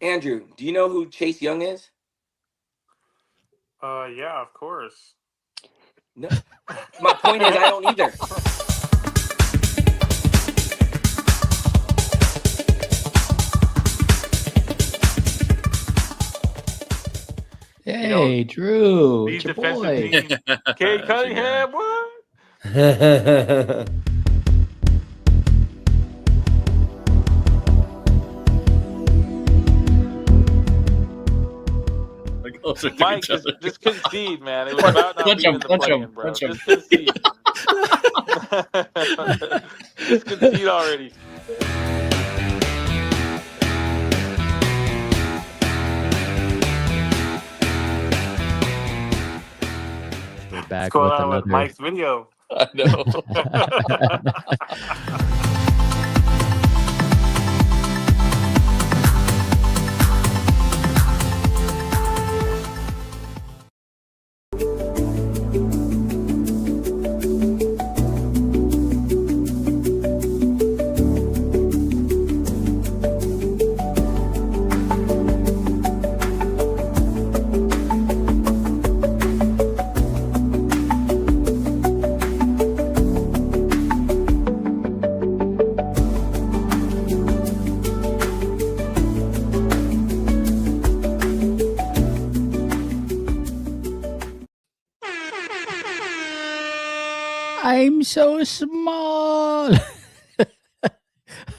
Andrew, do you know who Chase Young is? Yeah, of course. No. My point is, I don't either. Hey, Drew, These it's your defensive boy. teams. Kate Cunningham, what? Mike, just concede, man. It was about not being in the play-in, bro. Just concede. Just concede already. We're back What's going with on another with Mike's video? I know. I'm so small.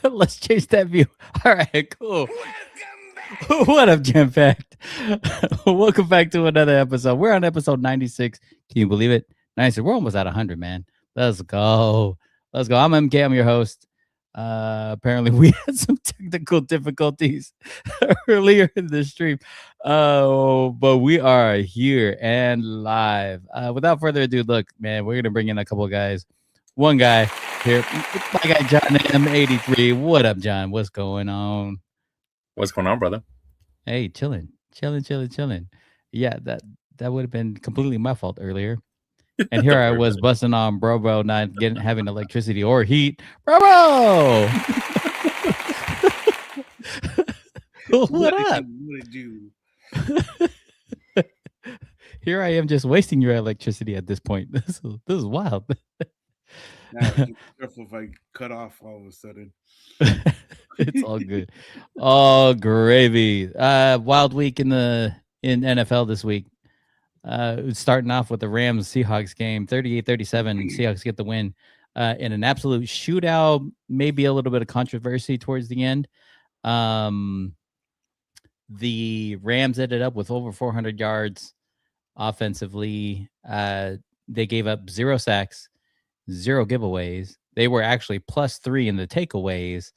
Let's change that view. All right, cool. What up, JAMM Packed? Welcome back to another episode. We're on episode 96. Can you believe it? 96. We're almost at 100, man. Let's go. Let's go. I'm MK. I'm your host. Apparently, we had some technical difficulties earlier in the stream. But we are here and live. Without further ado, look, man, we're going to bring in a couple of guys. One guy here, my guy, John M83. What up, John? What's going on? What's going on, brother? Hey, chilling. Yeah, that would have been completely my fault earlier. And here I was busting on bro not having electricity or heat. Bro! What up? What you? Here I am just wasting your electricity at this point. This is wild. Now, be careful if I cut off all of a sudden. It's all good. All gravy. Wild week in NFL this week. Starting off with the Rams Seahawks game, 38-37. Seahawks get the win in an absolute shootout. Maybe a little bit of controversy towards the end. The Rams ended up with over 400 yards offensively. They gave up 0 sacks, 0 giveaways. They were actually +3 in the takeaways,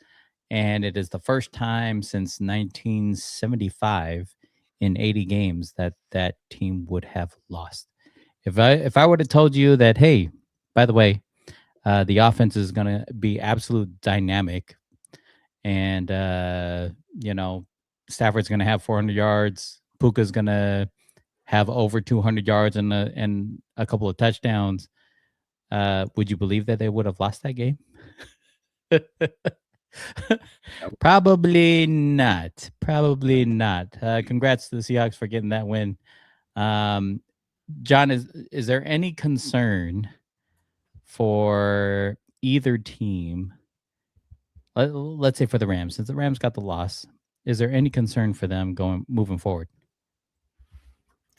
and it is the first time since 1975 in 80 games that team would have lost. If I would have told you that, hey, by the way, the offense is going to be absolute dynamic, and Stafford's going to have 400 yards, Puka's going to have over 200 yards and a couple of touchdowns, would you believe that they would have lost that game? Probably not. Congrats to the Seahawks for getting that win. John, is there any concern for either team? Let's say for the Rams, since the Rams got the loss, is there any concern for them moving forward?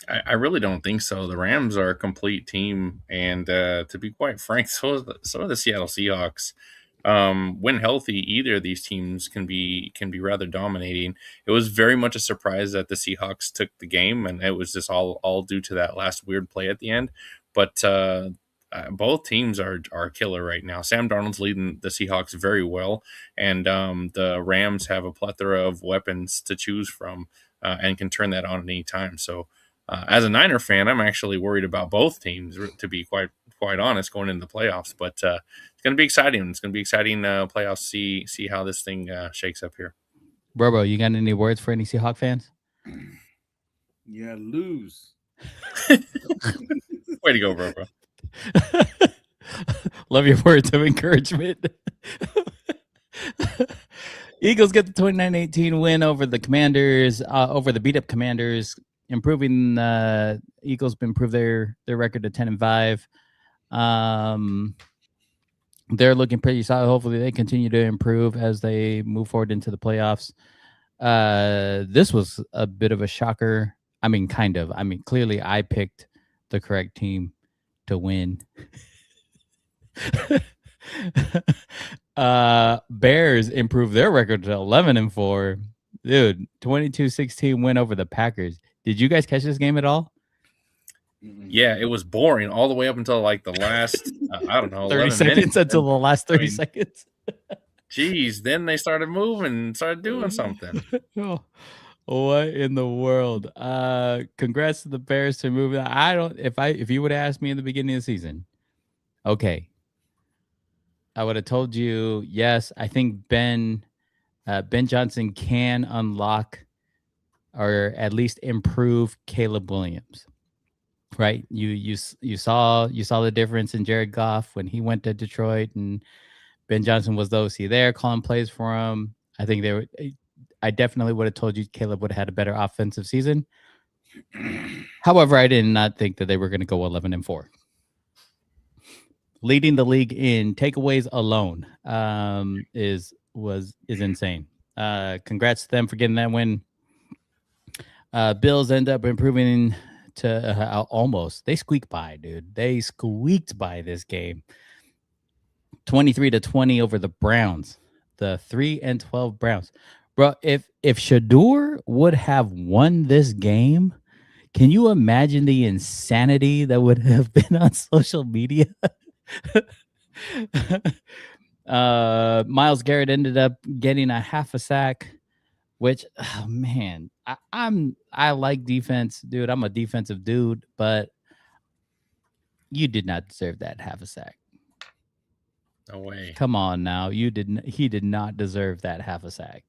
I really don't think so. The Rams are a complete team, and to be quite frank, so are the Seattle Seahawks. When healthy, either of these teams can be rather dominating. It was very much a surprise that the Seahawks took the game, and it was just all due to that last weird play at the end. But both teams are killer right now. Sam Darnold's leading the Seahawks very well, and the Rams have a plethora of weapons to choose from and can turn that on at any time. So as a Niner fan, I'm actually worried about both teams, to be quite honest, going into the playoffs. But it's going to be exciting. It's going to be exciting playoffs. See how this thing shakes up here. Bro, you got any words for any Seahawk fans? Yeah, lose. Way to go, bro. Love your words of encouragement. Eagles get the 29-18 win over the Commanders, over the beat up Commanders, improving. Eagles improve their record to 10-5. They're looking pretty solid. Hopefully, they continue to improve as they move forward into the playoffs. This was a bit of a shocker. I mean, kind of. I mean, clearly, I picked the correct team to win. Bears improved their record to 11-4. Dude, 22-16 win over the Packers. Did you guys catch this game at all? Yeah, it was boring all the way up until like the last, I don't know, 30 seconds minutes. until the last 30 seconds. Geez, then they started moving, started doing something. Oh, what in the world? Congrats to the Bears to move. I don't. If you would have asked me in the beginning of the season, okay, I would have told you yes. I think Ben Johnson can unlock or at least improve Caleb Williams. Right? You saw the difference in Jared Goff when he went to Detroit, and Ben Johnson was the OC there, calling plays for him. I think I definitely would have told you Caleb would have had a better offensive season. However, I did not think that they were going to go 11-4. Leading the league in takeaways alone is insane. Congrats to them for getting that win. Bills end up improving to almost. They squeaked by, dude. They squeaked by this game. 23-20 over the Browns. The 3-12 Browns. Bro, if Shador would have won this game, can you imagine the insanity that would have been on social media? Myles Garrett ended up getting a half a sack, which, oh man, I like defense, dude. I'm a defensive dude, but you did not deserve that half a sack. No way. Come on now. He did not deserve that half a sack.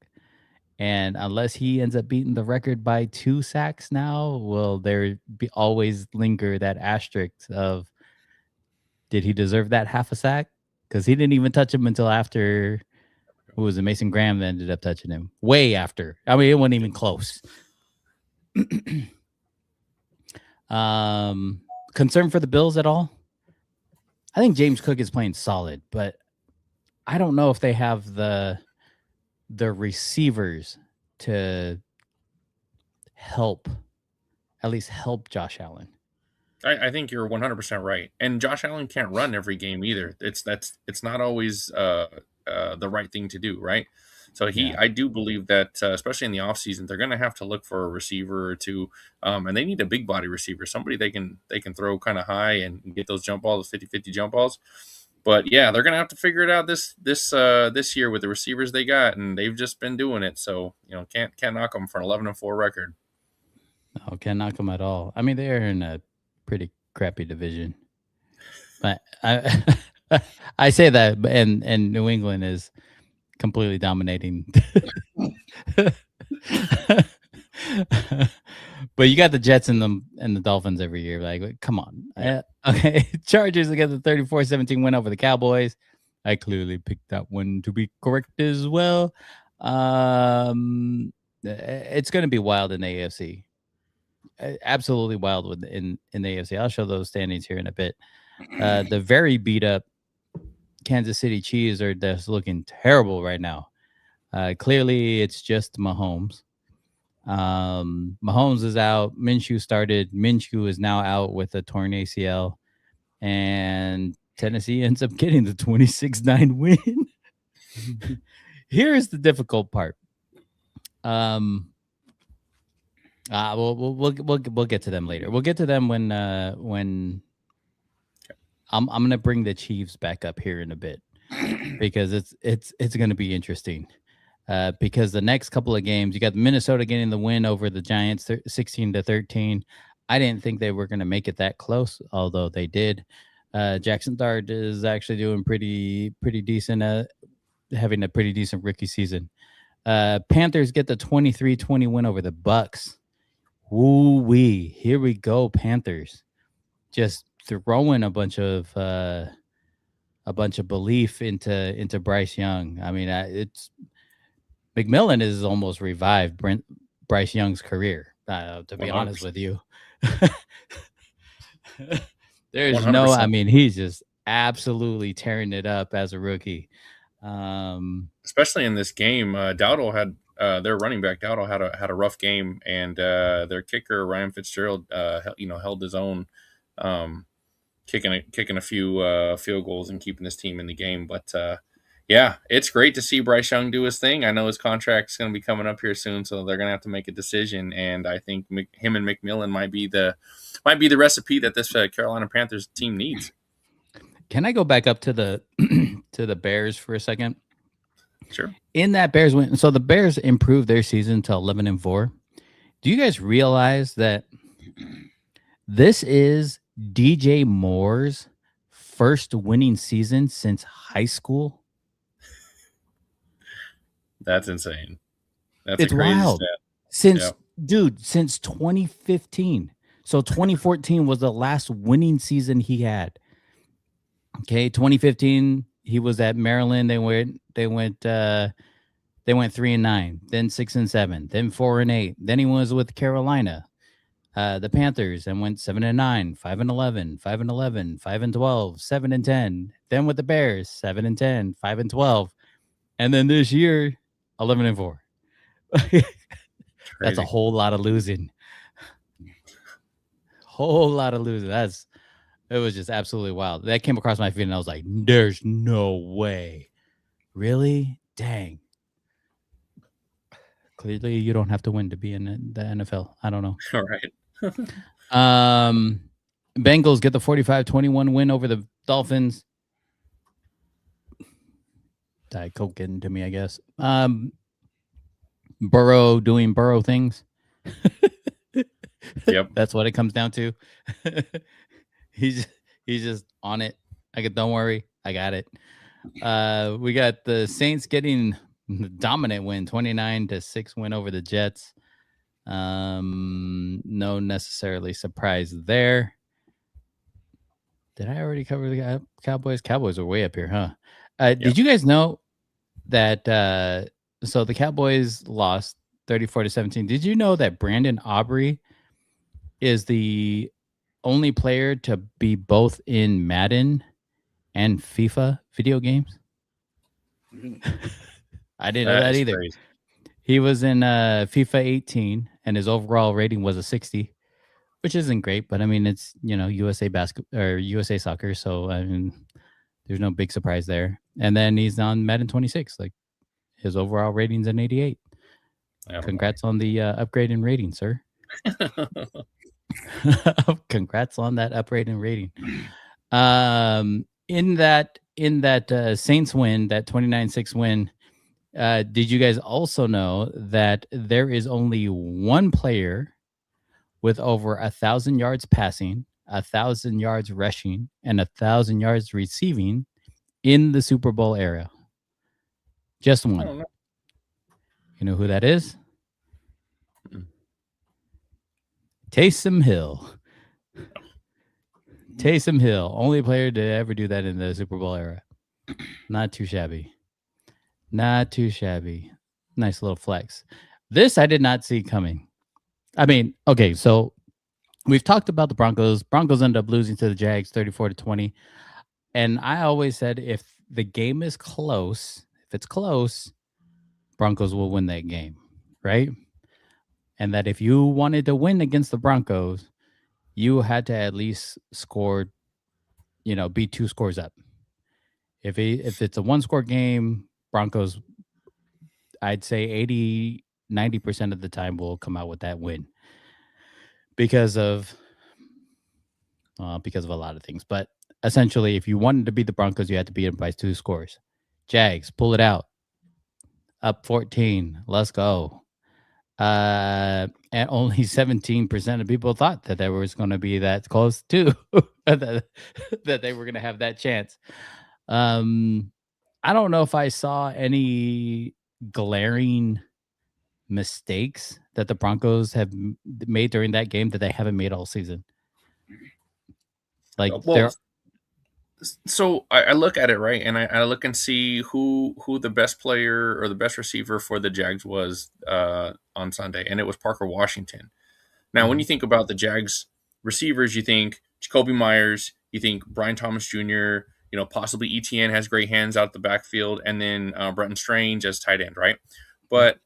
And unless he ends up beating the record by 2 sacks now, will there always linger that asterisk of, did he deserve that half a sack? Because he didn't even touch him until after, who was it, Mason Graham that ended up touching him. Way after. I mean, it wasn't even close. Concern for the Bills at all? I think James Cook is playing solid, but I don't know if they have the receivers to at least help Josh Allen. I think you're 100% right. And Josh Allen can't run every game either. It's not always the right thing to do, right? So I do believe that, especially in the offseason, they're going to have to look for a receiver or two, and they need a big body receiver, somebody they can throw kind of high and get those jump balls, 50-50 jump balls. But yeah, they're going to have to figure it out this year with the receivers they got, and they've just been doing it. So can't knock them for an 11-4 record. No, can't knock them at all. I mean, they're in a pretty crappy division, but I say that, and New England is completely dominating. But you got the Jets and the Dolphins every year. Like, come on. Yeah. Okay. Chargers get the 34-17 win over the Cowboys. I clearly picked that one to be correct as well. It's going to be wild in the AFC. Absolutely wild in the AFC. I'll show those standings here in a bit. The very beat up Kansas City Chiefs are just looking terrible right now. Clearly, it's just Mahomes. Mahomes is out. Minshew started. Minshew is now out with a torn ACL, and Tennessee ends up getting the 26-9 win. Here's the difficult part. We'll get to them later. We'll get to them when I'm gonna bring the Chiefs back up here in a bit, because it's gonna be interesting. Because the next couple of games, you got Minnesota getting the win over the Giants, 16-13. I didn't think they were going to make it that close, although they did. Jackson Dart is actually doing pretty decent, having a pretty decent rookie season. Panthers get the 23-20 win over the Bucks. Woo-wee. Here we go, Panthers. Just throwing a bunch of belief into Bryce Young. I mean, McMillan is almost revived Bryce Young's career. To be honest 100%. with you, there's 100%. I mean, he's just absolutely tearing it up as a rookie. Especially in this game, Dowdle had their running back Dowdle had a rough game, and their kicker Ryan Fitzgerald, held his own, kicking a few field goals and keeping his team in the game. But yeah, it's great to see Bryce Young do his thing. I know his contract's going to be coming up here soon, so they're going to have to make a decision. And I think him and McMillan might be the recipe that this Carolina Panthers team needs. Can I go back up to the to the Bears for a second? Sure. In that Bears win, so the Bears improved their season to 11-4. Do you guys realize that this is DJ Moore's first winning season since high school? That's insane. That's It's a crazy wild. stat. Since 2015. So 2014 was the last winning season he had. Okay, 2015 he was at Maryland. They went 3-9, then 6-7, then 4-8. Then he was with Carolina, the Panthers, and went 7-9, 5-11, 5-11, 5-12, 7-10. Then with the Bears, 7-10, 5-12, and then this year, 11-4. That's a whole lot of losing. Whole lot of losing. It was just absolutely wild. That came across my feed, and I was like, "There's no way, really? Dang." Clearly, you don't have to win to be in the NFL. I don't know. All right. Bengals get the 45-21 win over the Dolphins. Diet Coke getting to me, I guess. Burrow doing Burrow things. Yep. That's what it comes down to. He's just on it. Don't worry, I got it. We got the Saints getting the dominant win, 29-6 win over the Jets. No necessarily surprise there. Did I already cover the Cowboys? Cowboys are way up here, huh? Yep. Did you guys know that so the Cowboys lost 34-17? Did you know that Brandon Aubrey is the only player to be both in Madden and FIFA video games? I didn't know that either. Crazy. He was in FIFA 18, and his overall rating was a 60, which isn't great, but I mean, it's, USA basketball or USA soccer, so I mean, there's no big surprise there. And then he's on Madden 26, like his overall rating's an 88. Congrats on the upgrade in rating, sir. Congrats on that upgrade in rating. In that Saints win, that 29-6 win, did you guys also know that there is only one player with over 1,000 yards passing, 1,000 yards rushing, and 1,000 yards receiving in the Super Bowl era? Just one. I don't know. You know who that is? Taysom Hill. Taysom Hill, only player to ever do that in the Super Bowl era. Not too shabby. Not too shabby. Nice little flex. This I did not see coming. I mean, okay, so we've talked about the Broncos. Broncos ended up losing to the Jags 34-20. And I always said if the game is close, if it's close, Broncos will win that game, right? And that if you wanted to win against the Broncos, you had to at least score, be 2 scores up. If it's a 1-score game, Broncos, I'd say 80-90% of the time will come out with that win because of a lot of things. But essentially, if you wanted to beat the Broncos, you had to beat them by 2 scores. Jags, pull it out. Up 14. Let's go. And only 17% of people thought that there was going to be that close too, that they were going to have that chance. I don't know if I saw any glaring mistakes that the Broncos have made during that game that they haven't made all season. Like So I look at it, right, and I look and see who the best player or the best receiver for the Jags was on Sunday, and it was Parker Washington. Now, when you think about the Jags receivers, you think Jacoby Myers, you think Brian Thomas Jr., possibly ETN has great hands out the backfield, and then Brenton Strange as tight end, right? But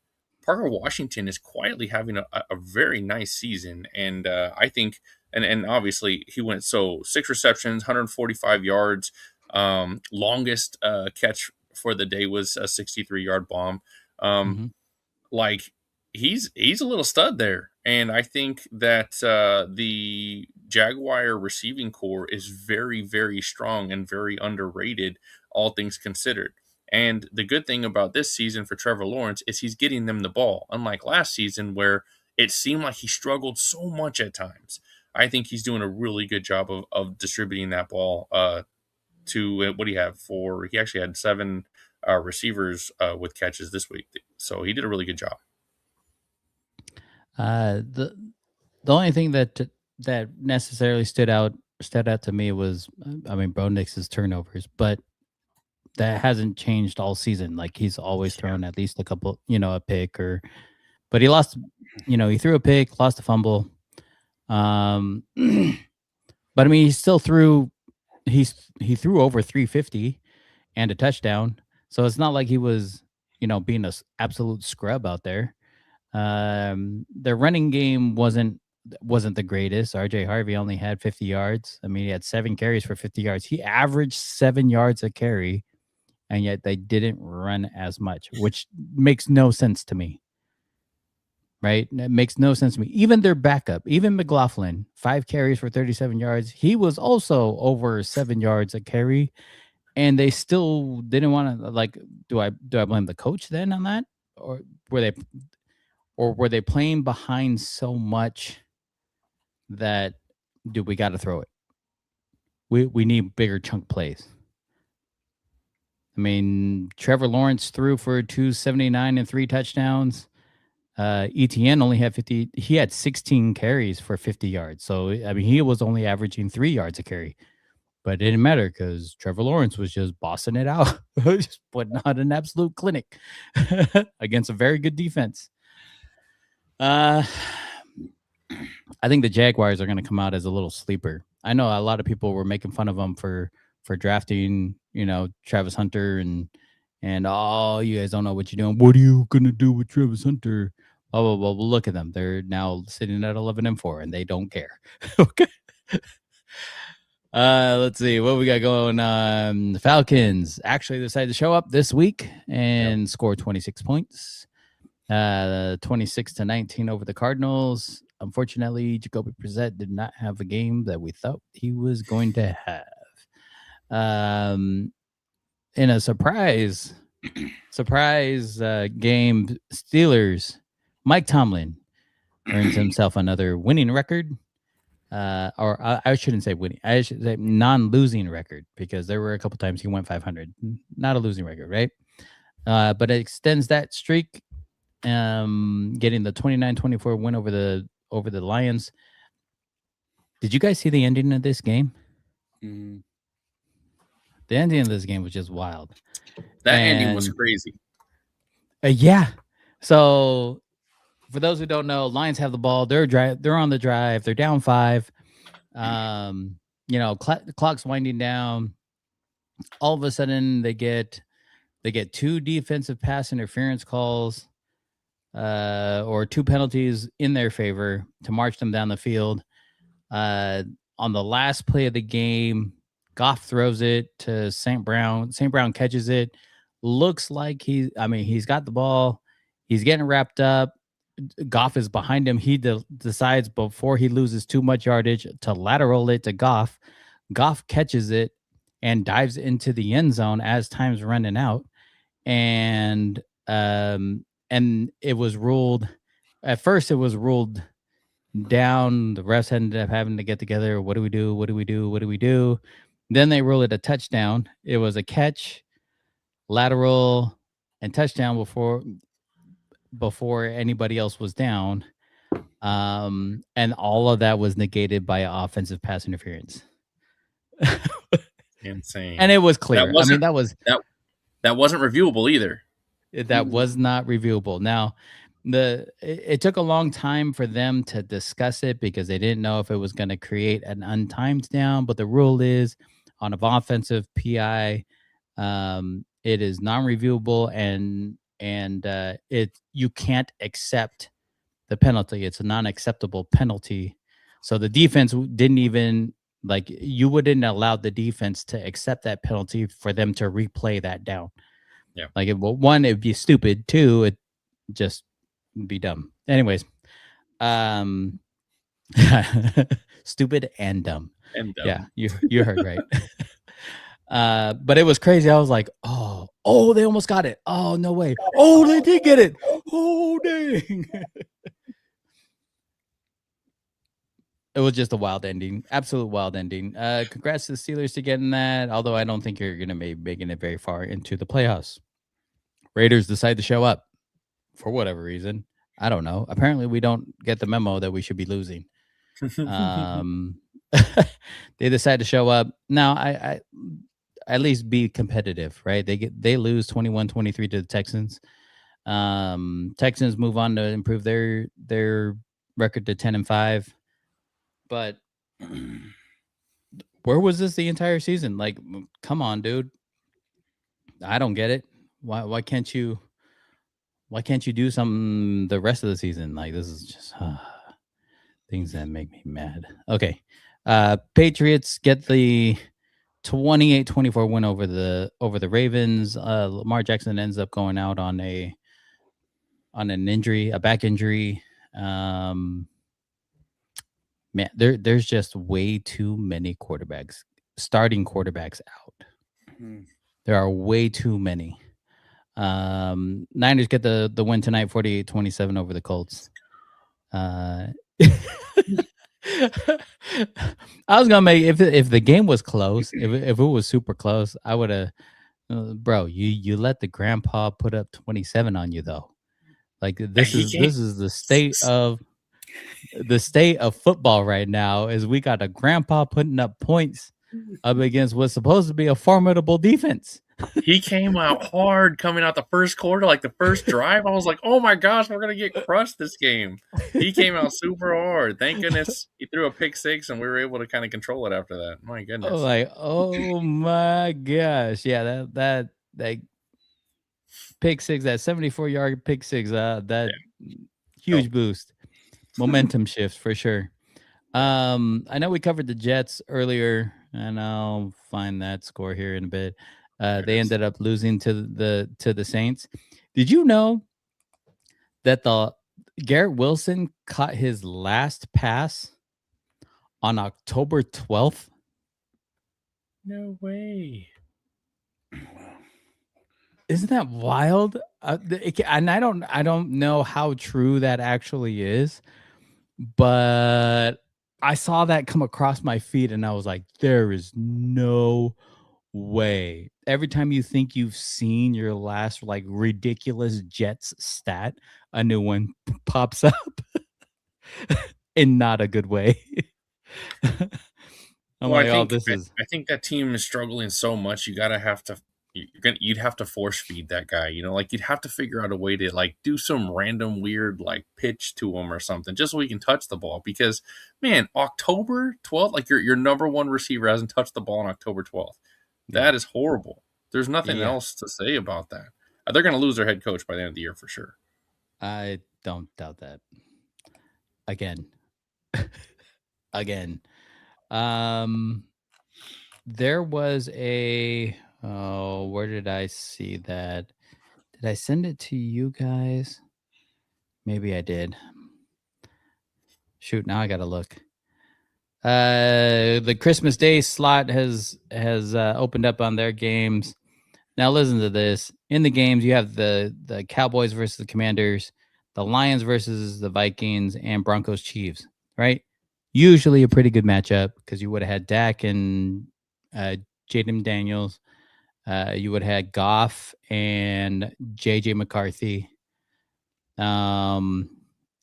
Parker Washington is quietly having a very nice season, and I think, and obviously he went 6 receptions, 145 yards. Longest catch for the day was a 63-yard bomb. Like he's a little stud there, and I think that the Jaguar receiving core is very, very strong and very underrated, all things considered. And the good thing about this season for Trevor Lawrence is he's getting them the ball, unlike last season where it seemed like he struggled so much at times. I think he's doing a really good job of distributing that ball to what do you have for? He actually had 7 receivers with catches this week, so he did a really good job. The only thing that necessarily stood out to me was, Bo Nix's turnovers, but that hasn't changed all season. Like he's always thrown at least a couple, a pick but he lost, he threw a pick, lost a fumble. But he still threw, he threw over 350 and a touchdown. So it's not like he was, being an absolute scrub out there. Their running game wasn't the greatest. RJ Harvey only had 50 yards. He had 7 carries for 50 yards. He averaged 7 yards a carry, and yet they didn't run as much, which makes no sense to me. Right? It makes no sense to me. Even their backup, even McLaughlin, 5 carries for 37 yards. He was also over 7 yards a carry, and they still didn't want to. Do I blame the coach then on that, or were they playing behind so much that we got to throw it? We need bigger chunk plays. Trevor Lawrence threw for 279 and 3 touchdowns. ETN only had 50. He had 16 carries for 50 yards. So he was only averaging 3 yards a carry, but it didn't matter because Trevor Lawrence was just bossing it out, just putting on an absolute clinic against a very good defense. I think the Jaguars are going to come out as a little sleeper. I know a lot of people were making fun of them for drafting, Travis Hunter and oh, you guys don't know what you're doing. What are you going to do with Travis Hunter? Oh, well, look at them. They're now sitting at 11-4 and they don't care. Okay. Let's see what we got going on. The Falcons actually decided to show up this week and score 26 points. 26-19 over the Cardinals. Unfortunately, Jacoby Brissett did not have a game that we thought he was going to have. In a surprise game, Steelers, Mike Tomlin earns himself another winning record. Or I shouldn't say winning. I should say non-losing record, because there were a couple times he went 500. Not a losing record, right? But it extends that streak, getting the 29-24 win over the Lions. Did you guys see the ending of this game? Mm. The ending of this game was just wild. That ending was crazy. Yeah. So for those who don't know, Lions have the ball. They're on the drive. They're down 5. Clock's winding down. All of a sudden, they get 2 defensive pass interference calls, or 2 penalties in their favor to march them down the field. On the last play of the game, Goff throws it to St. Brown. St. Brown catches it. Looks like he's got the ball. He's getting wrapped up. Goff is behind him. He decides before he loses too much yardage to lateral it to Goff. Goff catches it and dives into the end zone as time's running out. And it was ruled, at first it was ruled down. The refs ended up having to get together. What do we do? Then they ruled it a touchdown. It was a catch, lateral, and touchdown before anybody else was down. And all of that was negated by offensive pass interference. Insane. And it was clear. I mean, that wasn't reviewable either. That was not reviewable. Now, it took a long time for them to discuss it because they didn't know if it was going to create an untimed down. But the rule is on an offensive PI, it is non-reviewable and you can't accept the penalty. It's a non-acceptable penalty. So the defense didn't even you wouldn't allow the defense to accept that penalty for them to replay that down. Yeah. One, it'd be stupid. Two, it just be dumb. Anyways, stupid and dumb. Yeah, you heard right. But it was crazy. I was like, oh, they almost got it. Oh, no way. Oh, they did get it. Oh, dang. It was just a wild ending. Absolute wild ending. Congrats to the Steelers to getting that, although I don't think you're going to be making it very far into the playoffs. Raiders decide to show up for whatever reason. I don't know. Apparently, we don't get the memo that we should be losing. They decide to show up. Now, I at least be competitive, right? They lose 21-23 to the Texans. Texans move on to improve their record to 10-5. But where was this the entire season? Like, come on, dude. I don't get it. Why can't you do something the rest of the season? Like, this is just things that make me mad. Okay. Patriots get the 28-24 win over the Ravens. Lamar Jackson ends up going out on an injury, a back injury. Man, there's just way too many starting quarterbacks out. There are way too many. Niners get the win tonight, 48-27 over the Colts. I was gonna make if the game was close, if it was super close, I would have. Bro, you let the grandpa put up 27 on you though. Like this is the state of football right now. Is we got a grandpa putting up points up against what's supposed to be a formidable defense. He came out hard coming out the first quarter, like the first drive. I was like, oh my gosh, we're going to get crushed this game. He came out super hard. Thank goodness he threw a pick six and we were able to kind of control it after that. My goodness. Oh my gosh. Yeah, that pick six, that 74-yard pick six, huge boost. Momentum shifts for sure. I know we covered the Jets earlier, and I'll find that score here in a bit. They ended up losing to the Saints. Did you know that the Garrett Wilson caught his last pass on October 12th? No way. Isn't that wild? And I don't know how true that actually is, but I saw that come across my feed and I was like, there is no way. Every time you think you've seen your last like ridiculous Jets stat, a new one pops up in not a good way. I think that team is struggling so much. You'd have to force feed that guy, like you'd have to figure out a way to like do some random weird like pitch to him or something just so he can touch the ball, because man, October 12th, like your number one receiver hasn't touched the ball on October 12th. That is horrible. There's nothing else to say about that. They're going to lose their head coach by the end of the year for sure. I don't doubt that. Again. There was where did I see that? Did I send it to you guys? Maybe I did. Shoot, now I gotta look. The Christmas Day slot has opened up on their games. Now listen to this. In the games, you have the Cowboys versus the Commanders, the Lions versus the Vikings, and Broncos Chiefs, right? Usually a pretty good matchup because you would have had Dak and Jaden Daniels. You would have had Goff and JJ McCarthy, and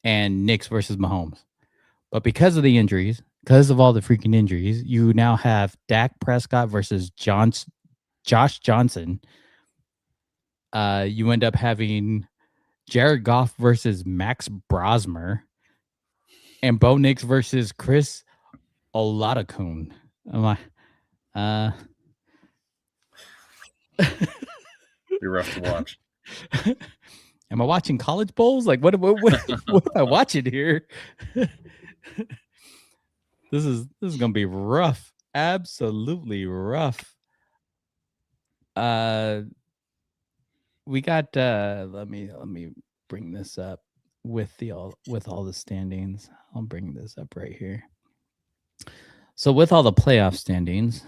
Knicks versus Mahomes. But because of the injuries because of all the freaking injuries, you now have Dak Prescott versus Josh Johnson. You end up having Jared Goff versus Max Brosmer, and Bo Nix versus Chris Oladokun. I'm like, Be rough to watch. am I watching college bowls? Like, what am I watching here? This is gonna be rough. Absolutely rough. We got let me bring this up with all the standings. I'll bring this up right here. So with all the playoff standings,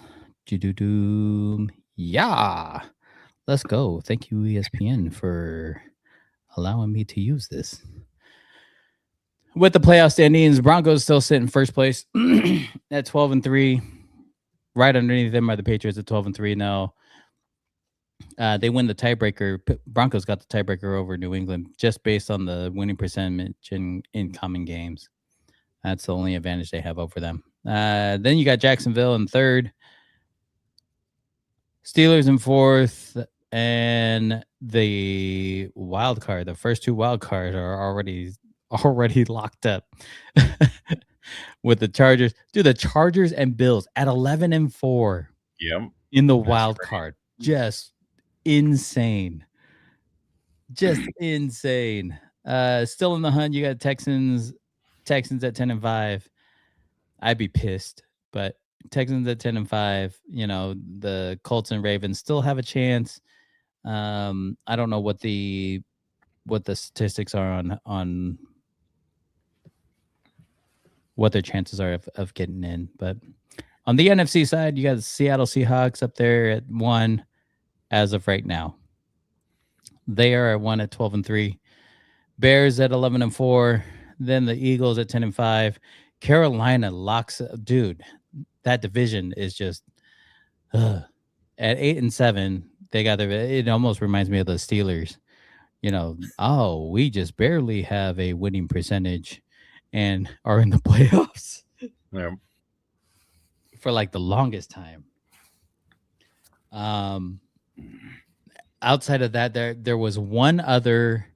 yeah, let's go. Thank you, ESPN, for allowing me to use this. With the playoff standings, Broncos still sit in first place at 12-3. Right underneath them are the Patriots at 12-3 now. They win the tiebreaker. Broncos got the tiebreaker over New England just based on the winning percentage in common games. That's the only advantage they have over them. Then you got Jacksonville in third, Steelers in fourth, and the wild card. The first two wild cards are already locked up with the Chargers. Dude, the Chargers and Bills at 11-4. Yep. In the wild card. Just insane. Just insane. Still in the hunt, you got Texans at 10-5. I'd be pissed, but Texans at 10-5. You know, the Colts and Ravens still have a chance. I don't know what the statistics are on what their chances are of getting in, but on the NFC side, you got the Seattle Seahawks up there at 1 as of right now. They are at 1 at 12-3. Bears at 11-4. Then the Eagles at 10-5. Carolina locks. Dude, that division is just at 8-7. They got it almost reminds me of the Steelers. You know, oh, we just barely have a winning percentage and are in the playoffs. Yeah. For like the longest time. Outside of that, there was one other,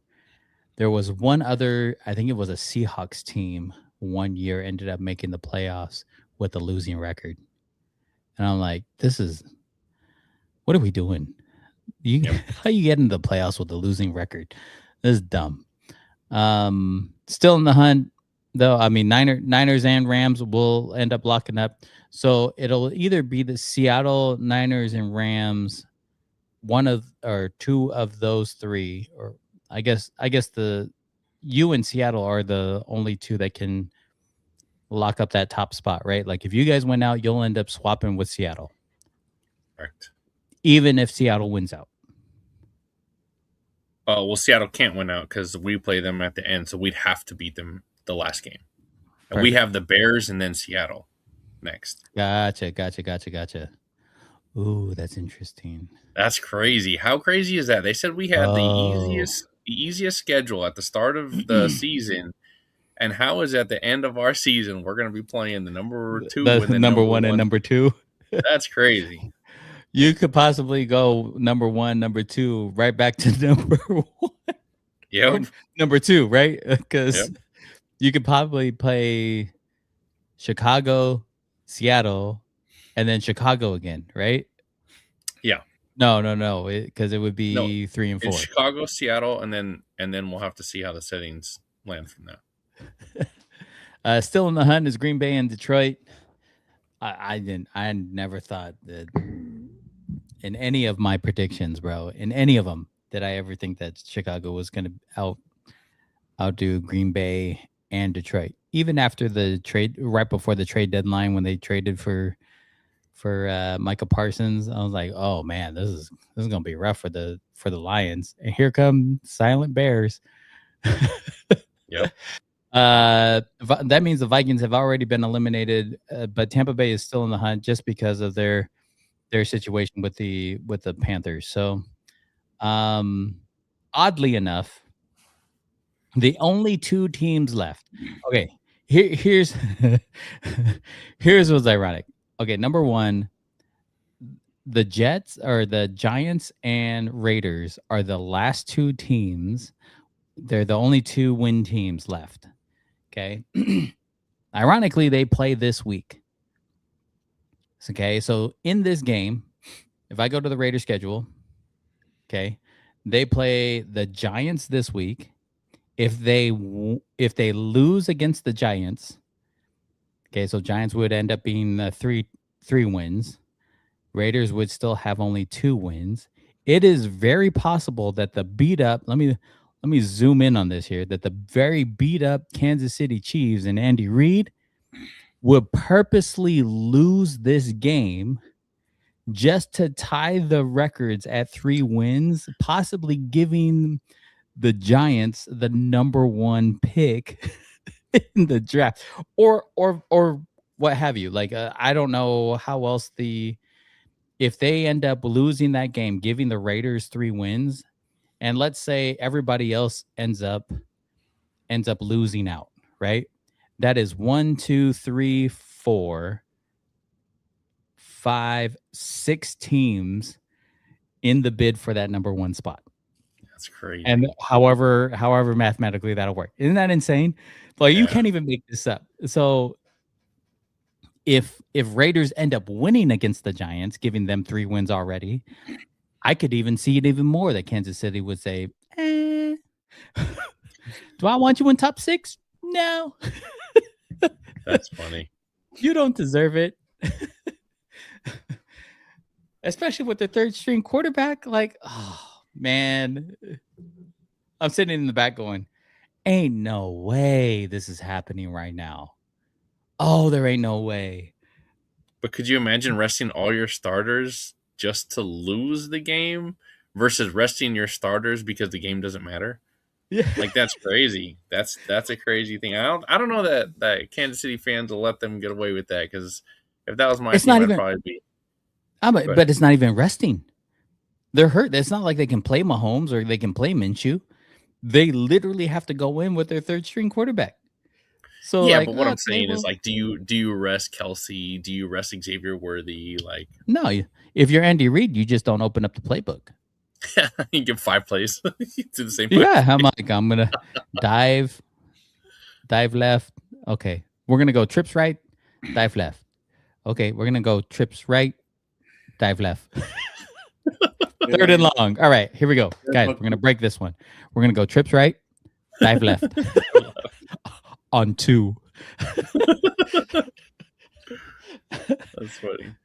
I think it was a Seahawks team one year ended up making the playoffs with a losing record. And I'm like, what are we doing? How you get into the playoffs with a losing record? This is dumb. Still in the hunt, though. I mean, Niners and Rams will end up locking up. So it'll either be the Seattle Niners and Rams, one of or two of those three, or I guess you and Seattle are the only two that can lock up that top spot, right? Like if you guys win out, you'll end up swapping with Seattle. Correct. Even if Seattle wins out. Oh, well, Seattle can't win out because we play them at the end, so we'd have to beat them the last game. And Perfect. we have the Bears and then Seattle next. Gotcha. Ooh, that's interesting. That's crazy. How crazy is that? They said we had the easiest schedule at the start of the season. And how is at the end of our season we're going to be playing the number 2 and the number 1 and number 2? That's crazy. You could possibly go number 1, number 2, right back to number 1. Yep. Number 2, right? Because you could probably play Chicago, Seattle, and then Chicago again, right? Yeah. No, because it would be 3 and 4. It's Chicago, Seattle, and then we'll have to see how the settings land from that. Still in the hunt is Green Bay and Detroit. I never thought that in any of my predictions, bro, in any of them, did I ever think that Chicago was going to outdo Green Bay and Detroit. Even after the trade, right before the trade deadline, when they traded for Micah Parsons, I was like, oh man, this is gonna be rough for the Lions. And here come Silent Bears. Yep. That means the Vikings have already been eliminated, but Tampa Bay is still in the hunt just because of their situation with the Panthers. So, oddly enough, the only 2 teams left. Okay, here's here's what's ironic. Okay, number one, the Jets or the Giants and Raiders are the last two teams. They're the only two win teams left. Okay. Ironically, they play this week. Okay, so in this game, if I go to the Raiders schedule, okay, they play the Giants this week. If they lose against the Giants, okay, so Giants would end up being three wins. Raiders would still have only 2 wins. It is very possible that the beat up, let me zoom in on this here, that the very beat up Kansas City Chiefs and Andy Reid would purposely lose this game just to tie the records at 3 wins, possibly giving the Giants the number 1 pick in the draft, or what have you. Like I don't know how else if they end up losing that game, giving the Raiders 3 wins, and let's say everybody else ends up losing out, right? That is 1, 2, 3, 4, 5, 6 teams in the bid for that number 1 spot. That's crazy. And however mathematically that'll work. Isn't that insane? Like you can't even make this up. So if Raiders end up winning against the Giants, giving them 3 wins already, I could even see it even more that Kansas City would say, do I want you in top 6? No. That's funny. You don't deserve it. Especially with the 3rd string quarterback. Like, oh, man. I'm sitting in the back going, ain't no way this is happening right now. Oh, there ain't no way. But could you imagine resting all your starters just to lose the game versus resting your starters because the game doesn't matter? Yeah. Like that's crazy. That's a crazy thing. I don't know that Kansas City fans will let them get away with that, because if that was my team, I'd probably be. But it's not even resting. They're hurt. It's not like they can play Mahomes or they can play Minshew. They literally have to go in with their 3rd string quarterback. So yeah, like, but what I'm saying is, like, do you rest Kelsey? Do you rest Xavier Worthy? Like, no, if you're Andy Reid, you just don't open up the playbook. You give 5 plays to the same. Yeah, I'm gonna dive left. Okay, we're gonna go trips right, dive left. Okay, we're gonna go trips right, dive left. 3rd and long. All right, here we go, guys. We're gonna break this one. We're gonna go trips right, dive left. On 2. That's funny.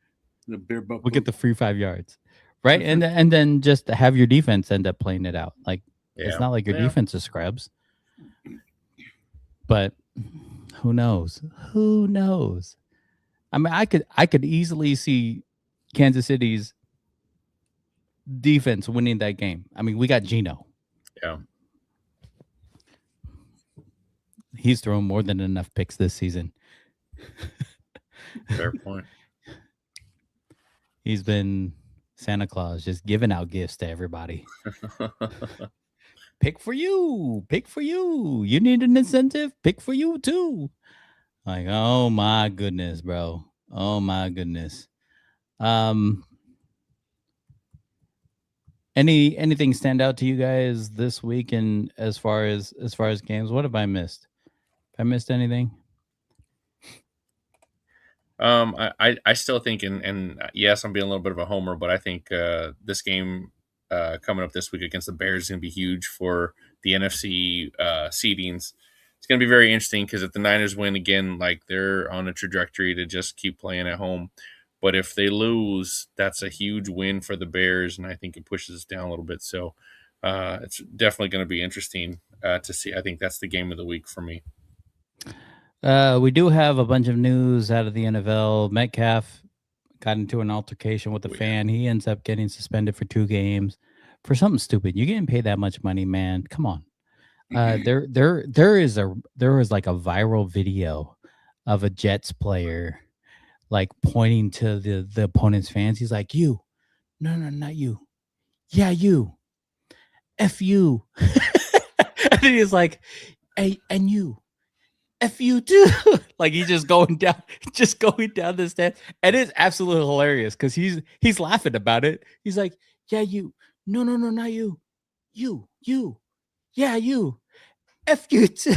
We'll get the free 5 yards, right? And then just have your defense end up playing it out. Like it's not like your defense is scrubs, but who knows? Who knows? I mean, I could easily see Kansas City's defense winning that game. I mean, we got Geno. Yeah. He's thrown more than enough picks this season. Fair point. He's been Santa Claus, just giving out gifts to everybody. Pick for you. Pick for you. You need an incentive? Pick for you too. Like, oh my goodness, bro. Oh my goodness. Anything stand out to you guys this week, and as far as games? What have I missed? Have I missed anything? I still think, and yes, I'm being a little bit of a homer, but I think this game coming up this week against the Bears is going to be huge for the NFC seedings. It's going to be very interesting, because if the Niners win again, like, they're on a trajectory to just keep playing at home. But if they lose, that's a huge win for the Bears, and I think it pushes us down a little bit. So it's definitely going to be interesting to see. I think that's the game of the week for me. We do have a bunch of news out of the NFL. Metcalf got into an altercation with a fan. He ends up getting suspended for 2 games for something stupid. You're getting paid that much money, man. Come on. There is like a viral video of a Jets player like pointing to the opponent's fans. He's like, "You, no, not you. Yeah, you. F you." And then he's like, "Hey, and you. F you too. Like he's just going down the steps. And it's absolutely hilarious because he's laughing about it. He's like, yeah, you. No, not you. You. Yeah, you. F you too.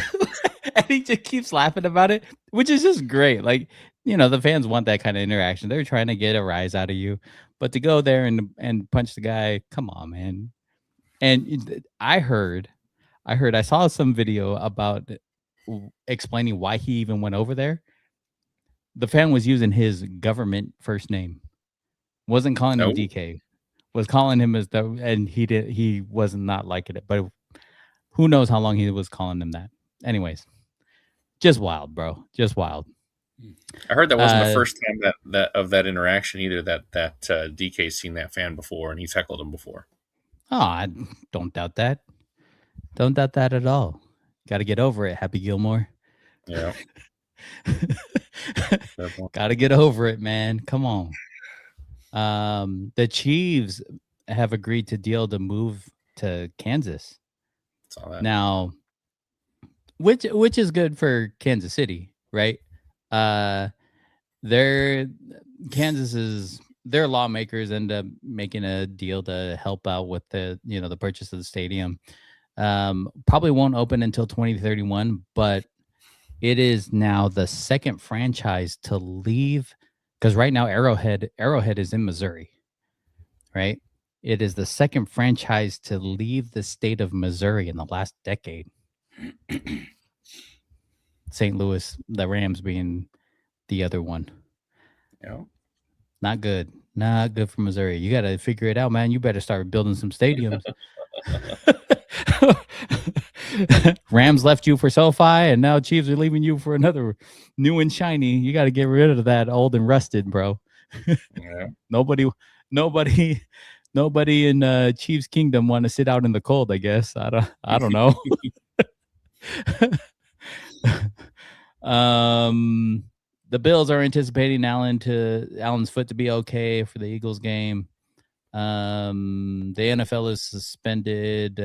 And he just keeps laughing about it, which is just great. Like, the fans want that kind of interaction. They're trying to get a rise out of you. But to go there and punch the guy, come on, man. And I saw some video about explaining why he even went over there. The fan was using his government first name. Wasn't calling him DK. Was calling him and he was not liking it. But who knows how long he was calling him that. Anyways, just wild, bro. Just wild. I heard that wasn't the first time that interaction either. That DK's seen that fan before and he's heckled him before. Oh, I don't doubt that. Don't doubt that at all. Got to get over it, Happy Gilmore. Yeah. Got to get over it, man. Come on. The Chiefs have agreed to deal to move to Kansas. Saw that. Now, which is good for Kansas City, right? Their lawmakers end up making a deal to help out with the purchase of the stadium. Probably won't open until 2031, but it is now the second franchise to leave, because right now Arrowhead is in Missouri, right? It is the second franchise to leave the state of Missouri in the last decade. St. Louis, the Rams being the other one. Yeah. Not good. Not good for Missouri. You got to figure it out, man. You better start building some stadiums. Rams left you for SoFi, and now Chiefs are leaving you for another new and shiny. You got to get rid of that old and rusted, bro. Yeah. Nobody in Chiefs Kingdom want to sit out in the cold, I guess. I don't know. The Bills are anticipating Allen's foot to be okay for the Eagles game. The NFL has suspended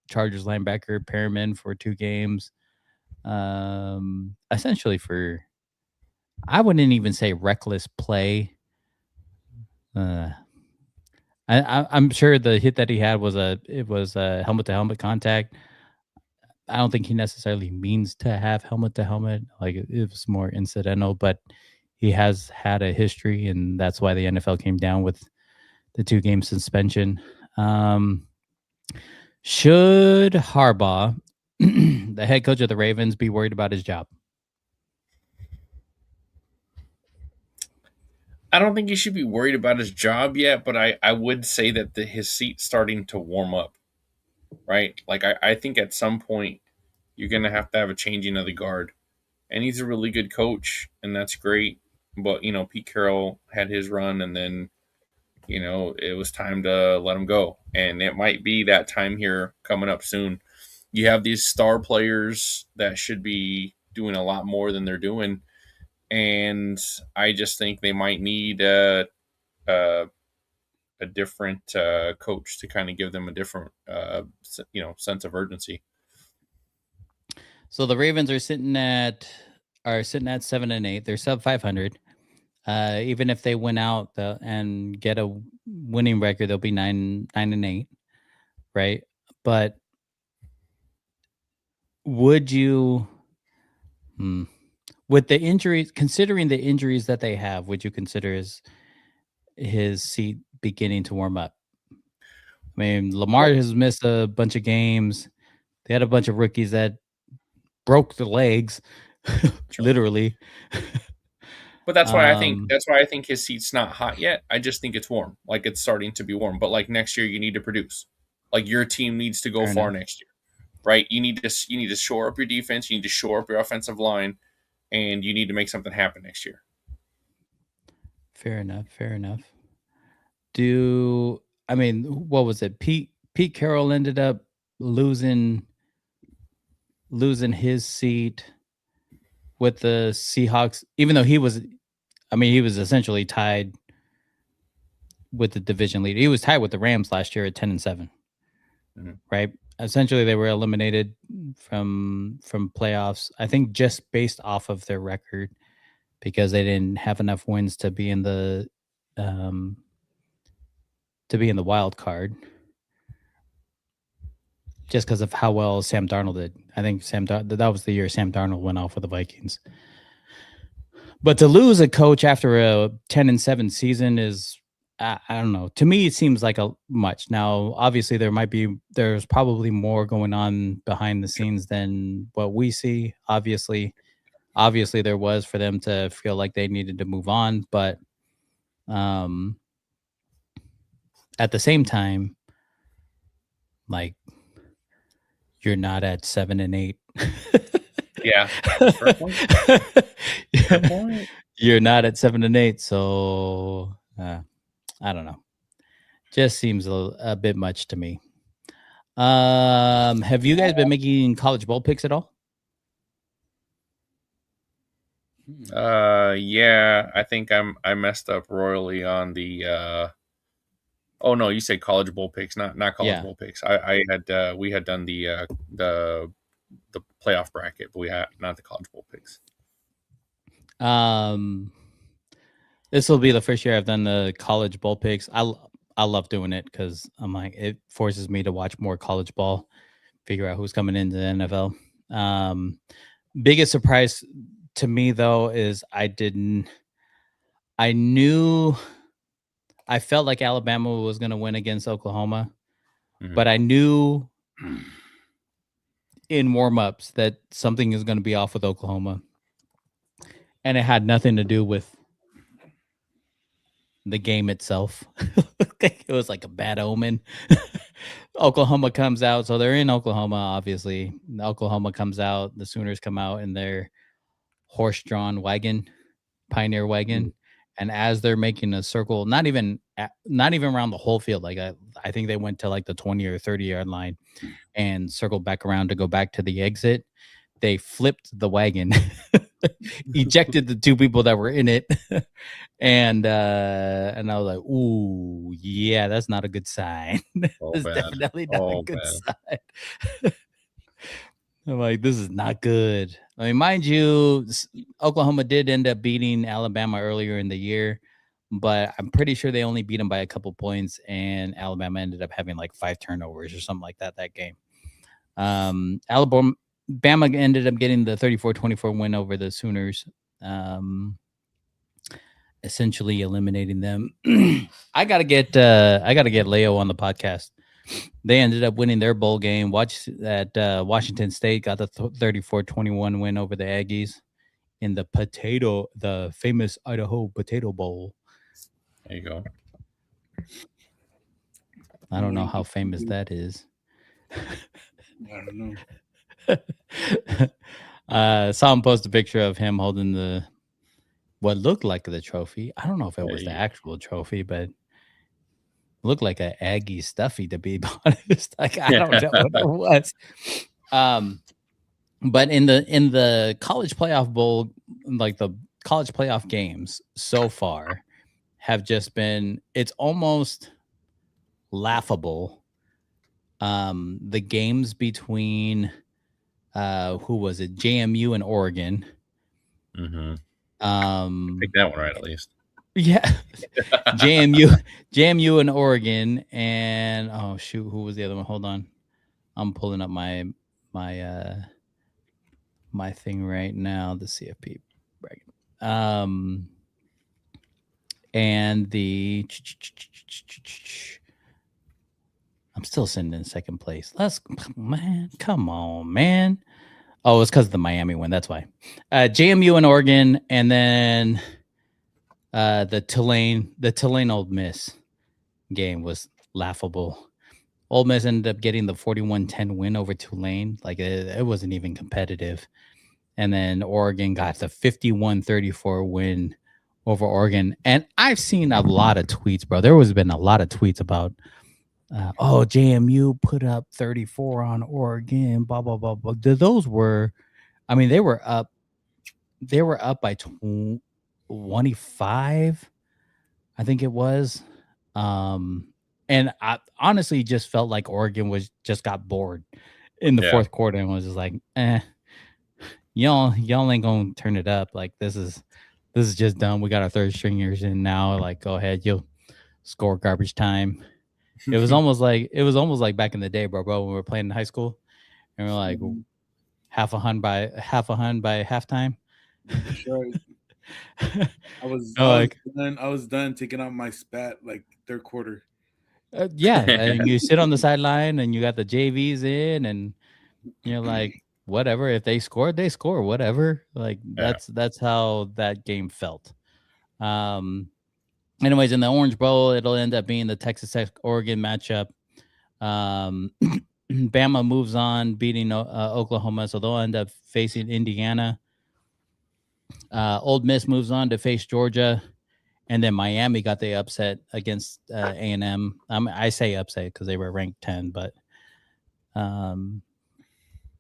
Chargers linebacker Perriman for 2 games. Essentially for, I wouldn't even say reckless play. I'm sure the hit that he had was a helmet to helmet contact. I don't think he necessarily means to have helmet to helmet. Like, it was more incidental, but he has had a history, and that's why the NFL came down with the 2-game suspension. Should Harbaugh, the head coach of the Ravens, be worried about his job? I don't think he should be worried about his job yet, but I would say that his seat's starting to warm up, right? Like, I think at some point you're going to have a changing of the guard. And he's a really good coach, and that's great. But, Pete Carroll had his run, and then, it was time to let him go. And it might be that time here coming up soon. You have these star players that should be doing a lot more than they're doing. And I just think they might need a different coach to kind of give them a different, sense of urgency. So the Ravens are sitting at 7-8. They're sub 500. Even if they win out and get a winning record, they'll be 9-8, right? But would you, with the injuries, considering the injuries that they have, would you consider his seat beginning to warm up? I mean, Lamar has missed a bunch of games. They had a bunch of rookies that broke the legs, literally. But that's why I think his seat's not hot yet. I just think it's warm. Like, it's starting to be warm. But like next year, you need to produce. Like, your team needs to go far next year, right? You need to shore up your defense. You need to shore up your offensive line, and you need to make something happen next year. Fair enough. What was it? Pete Carroll ended up losing his seat with the Seahawks, even though he was essentially tied with the division leader. He was tied with the Rams last year at 10-7, right? Essentially, they were eliminated playoffs. I think just based off of their record, because they didn't have enough wins to be in the wild card. Just because of how well Sam Darnold did. I think that was the year Sam Darnold went off with the Vikings. But to lose a coach after a 10-7 season is, I don't know. To me, it seems like a much. Now, obviously, there's probably more going on behind the scenes than what we see. Obviously, there was for them to feel like they needed to move on, but at the same time, like, you're not at 7-8. Yeah. You're not at 7-8, so I don't know. Just seems a bit much to me. Have you guys been making college bowl picks at all? Yeah, I think I messed up royally on the oh no, you said college bowl picks, not college bowl picks. We had done the playoff bracket, but we had not the college bowl picks. This will be the first year I've done the college bowl picks. I love doing it because I'm like, it forces me to watch more college ball, figure out who's coming into the NFL. Biggest surprise to me though is I felt like Alabama was going to win against Oklahoma, but I knew in warm-ups that something is going to be off with Oklahoma, and it had nothing to do with the game itself. It was like a bad omen. Oklahoma comes out, so they're in Oklahoma, obviously. Oklahoma comes out, the Sooners come out in their horse-drawn wagon, Pioneer wagon, and as they're making a circle, not even around the whole field, like I think they went to like the 20 or 30-yard line and circled back around to go back to the exit. They flipped the wagon, ejected the two people that were in it, and I was like, "Ooh, yeah, that's not a good sign. It's definitely not a good sign." I'm like, this is not good. I mean, mind you, Oklahoma did end up beating Alabama earlier in the year, but I'm pretty sure they only beat them by a couple points, and Alabama ended up having like 5 turnovers or something like that game. Alabama ended up getting the 34-24 win over the Sooners, essentially eliminating them. I gotta get Leo on the podcast. They ended up winning their bowl game. Washington State got the 34-21 win over the Aggies in the famous Idaho Potato Bowl. There you go. I don't know how famous that is. I don't know. Saw him post a picture of him holding what looked like the trophy. I don't know if it was the actual trophy, but looked like an Aggie stuffy, to be honest. Like, I don't know what it was. But in the college playoff bowl, like the college playoff games so far have just been, it's almost laughable. The games between who was it? JMU and Oregon. Pick that one right at least. Yeah. JMU and Oregon, and oh shoot, who was the other one? Hold on. I'm pulling up my thing right now, the CFP bracket. And I'm still sitting in second place. Come on, man. Oh, it's because of the Miami one. That's why. JMU and Oregon, and then the Tulane Ole Miss game was laughable. Ole Miss ended up getting the 41-10 win over Tulane. Like it wasn't even competitive. And then Oregon got the 51-34 win over Oregon. And I've seen a lot of tweets, bro. There has been a lot of tweets about, JMU put up 34 on Oregon, blah, blah, blah, blah. Those were, I mean, they were up by 25, I think it was. And I honestly just felt like Oregon just got bored. in the fourth quarter and was just like, y'all ain't gonna turn it up. Like this is just done. We got our third stringers in now. Like go ahead, you'll score garbage time. It was almost like back in the day, bro, when we were playing in high school, and we're like half a hun by halftime. Sure. I was done taking out my spat like third quarter. Yeah, and you sit on the sideline and you got the JVs in, and you're like, whatever. If they scored, they score. Whatever. Like that's how that game felt. Anyways, in the Orange Bowl, it'll end up being the Texas Tech Oregon matchup. Bama moves on, beating Oklahoma, so they'll end up facing Indiana. Old Miss moves on to face Georgia, and then Miami got the upset against A&M. I say upset because they were ranked 10, but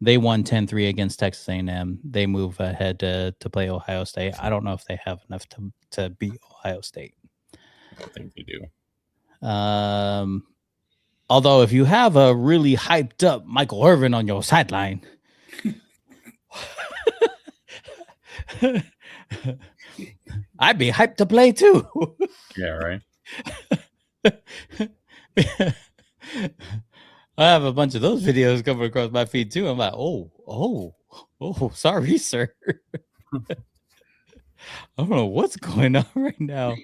they won 10-3 against Texas A&M. They move ahead to play Ohio State. I don't know if they have enough to beat Ohio State. I think they do. Although if you have a really hyped up Michael Irvin on your sideline, I'd be hyped to play too. Yeah, right. I have a bunch of those videos coming across my feed too. I'm like, oh, sorry, sir. I don't know what's going on right now.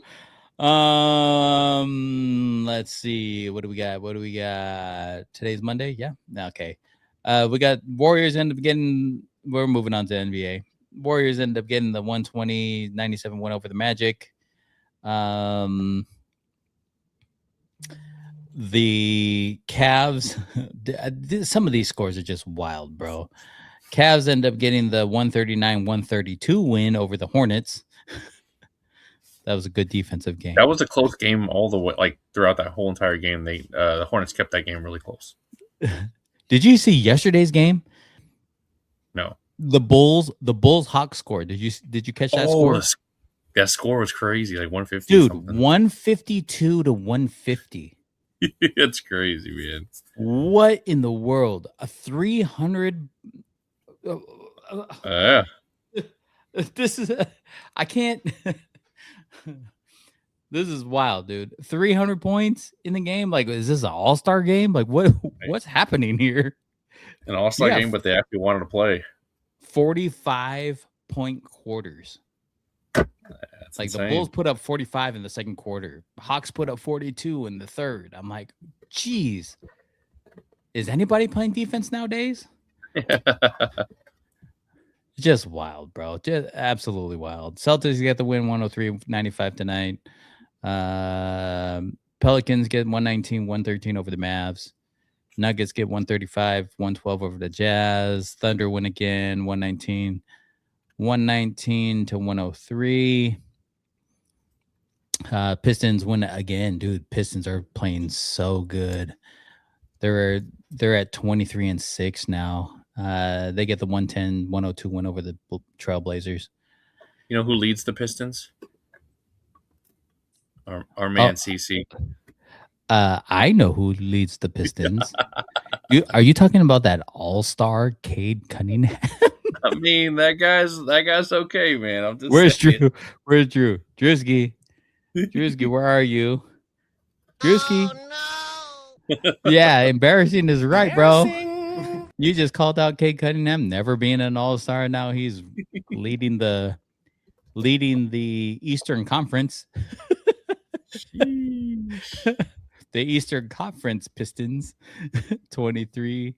Let's see. What do we got? Today's Monday. Yeah. Okay. We got Warriors end up getting. We're moving on to NBA. Warriors end up getting the 120-97 win over the Magic. The Cavs. Some of these scores are just wild, bro. Cavs end up getting the 139-132 win over the Hornets. That was a good defensive game. That was a close game all the way, like throughout that whole entire game. The Hornets kept that game really close. Did you see yesterday's game? No. The Bulls Hawks score. Did you catch that score? That score was crazy, like 150. Dude, something. 152-150. It's crazy, man. What in the world? A 300. This is. I can't. This is wild, dude. 300 points in the game. Like, is this an all-star game? Like, what's happening here? An all-star game, but they actually wanted to play. 45-point quarters. That's like insane. The Bulls put up 45 in the second quarter. Hawks put up 42 in the third. I'm like, geez. Is anybody playing defense nowadays? Just wild, bro. Just absolutely wild. Celtics get the win 103-95 tonight. Pelicans get 119-113 over the Mavs. Nuggets get 135-112 over the Jazz. Thunder win again 119-103. Pistons win again, dude. Pistons are playing so good. They're at 23-6 now. They get the 110-102 win over the Trailblazers. You know who leads the Pistons? Our man CC. I know who leads the Pistons. Are you talking about that all-star Cade Cunningham? I mean, that guy's okay, man. I'm just Where's saying. Drew? Where's Drew? Drewski, where are you? Drewski. Oh, no. Yeah, embarrassing is right, bro. You just called out Cade Cunningham never being an all-star. Now he's leading the Eastern Conference. The Eastern Conference Pistons 23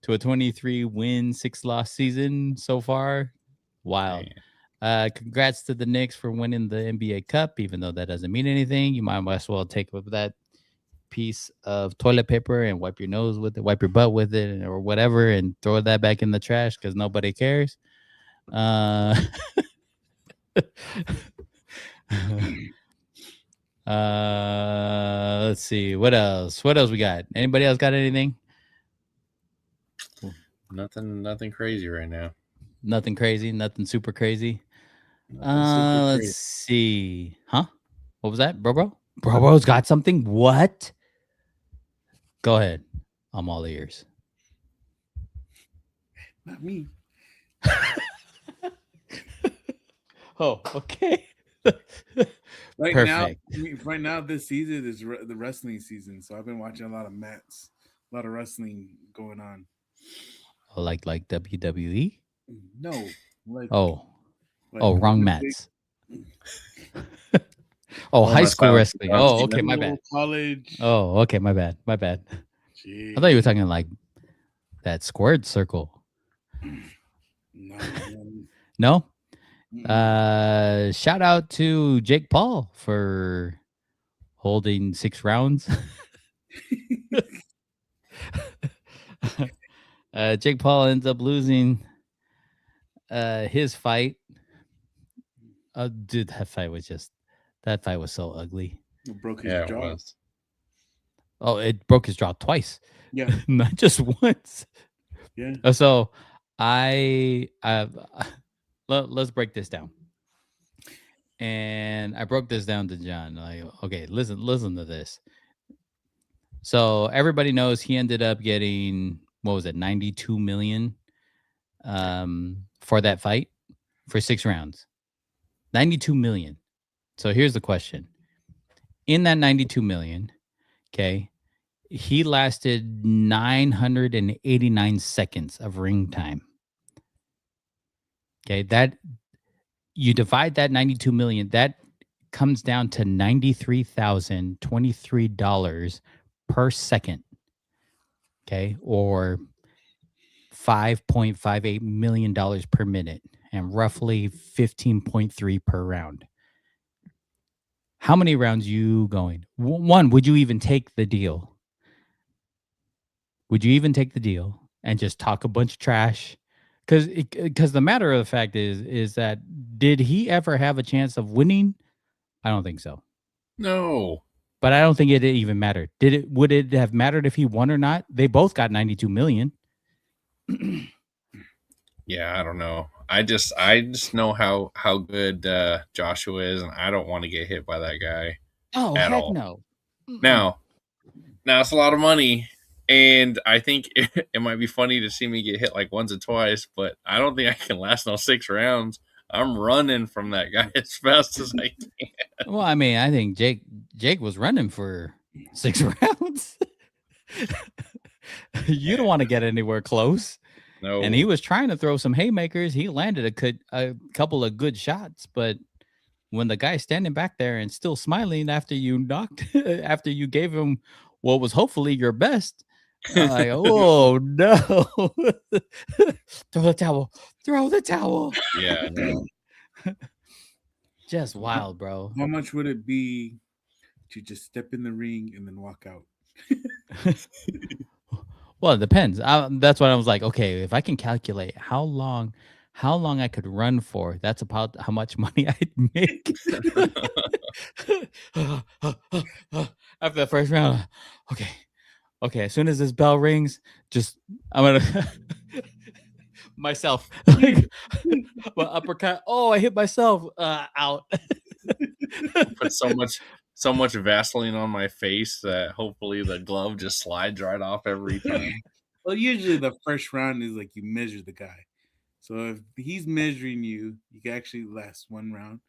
to a 23 win, 6-loss season so far. Wild. Congrats to the Knicks for winning the NBA Cup, even though that doesn't mean anything. You might as well take up that piece of toilet paper and wipe your nose with it, wipe your butt with it, or whatever, and throw that back in the trash because nobody cares. Let's see what else we got. Anybody else got anything? Nothing crazy right now. Nothing crazy, nothing super crazy. Let's see. Huh? What was that? Bro's got something. What? Go ahead. I'm all ears. Not me. Oh, okay. Right Perfect. now, this season is the wrestling season, so I've been watching a lot of Mats, a lot of wrestling going on. Like WWE? No, like Oh, like wrong Olympic, mats. Oh, high Former school Silence wrestling. John Oh, Cena. okay, my bad. college. Oh, okay, my bad. My bad. I thought you were Jeez. talking like that squared circle. No, man. No? Mm-mm. Shout out to Jake Paul for holding 6 rounds. Jake Paul ends up losing his fight. Dude, that fight was so ugly. Broke his Yeah, it jaw. was. Oh, it broke his jaw twice. Yeah, Not just once. yeah. So let's break this down. And I broke this down to John. Like, okay, listen to this. So everybody knows he ended up getting, what was it, 92 million for that fight for 6 rounds. 92 million. So here's the question. In that 92 million, okay, he lasted 989 seconds of ring time. Okay, that you divide that 92 million, that comes down to $93,023 per second. Okay, or $5.58 million per minute and roughly 15.3 per round. How many rounds you going? One, would you even take the deal? Would you even take the deal and just talk a bunch of trash? Because the matter of the fact is that did he ever have a chance of winning? I don't think so. No. But I don't think it even mattered. Would it have mattered if he won or not? They both got 92 million. Yeah, I don't know. I just know how good Joshua is, and I don't want to get hit by that guy Oh, at heck all. no. Now it's a lot of money, and I think it might be funny to see me get hit like once or twice, but I don't think I can last no 6 rounds. I'm running from that guy as fast as I can. Well, I mean, I think Jake was running for 6 rounds. You don't want to get anywhere close. No. And he was trying to throw some haymakers. He landed a couple of good shots, but when the guy's standing back there and still smiling after you after you gave him what was hopefully your best, like, oh no. Throw the towel. Yeah, no. Just wild, bro. How much would it be to just step in the ring and then walk out? Well, it depends. That's what I was like. Okay, if I can calculate how long I could run for, that's about how much money I'd make. After the first round, okay. As soon as this bell rings, I'm gonna myself like my uppercut. Oh, I hit myself. Out. Put so much Vaseline on my face that hopefully the glove just slides right off every time. Well, usually the first round is like you measure the guy. So if he's measuring you, you can actually last 1 round.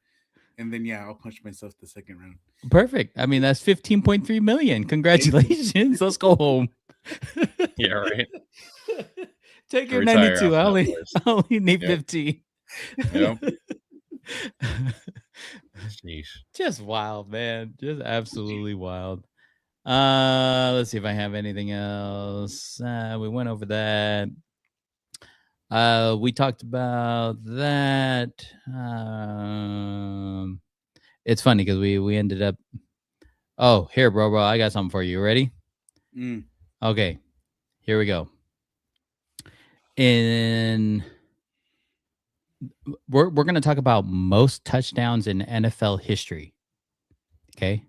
And then, yeah, I'll punch myself the second round. Perfect. I mean, that's 15.3 million. Congratulations. Let's go home. Yeah, right. Take your Retire 92. after I that only need Yep. 15. Yep. Jeez. Just wild, man. Just absolutely wild. Let's see if I have anything else. We went over that. We talked about that. It's funny because we ended up. Oh, here, bro. I got something for you. Ready? Okay, here we go. We're going to talk about most touchdowns in NFL history. Okay,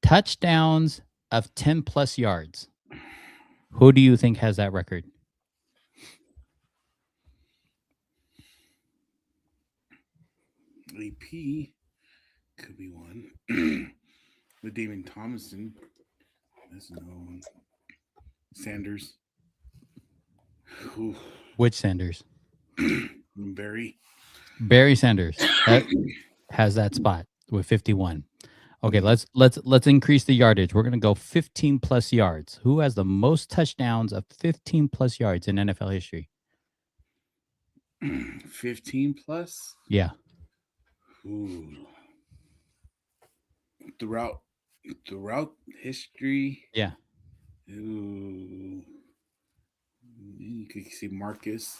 touchdowns of 10 plus yards. Who do you think has that record? AP could be one. With David Thomason. That's no one. Sanders. Ooh. Which Sanders? Barry. Barry Sanders has that spot with 51. Okay, let's increase the yardage. We're gonna go 15 plus yards. Who has the most touchdowns of 15 plus yards in NFL history? 15 plus? Yeah. Ooh. Throughout history. Yeah. Ooh. You could see Marcus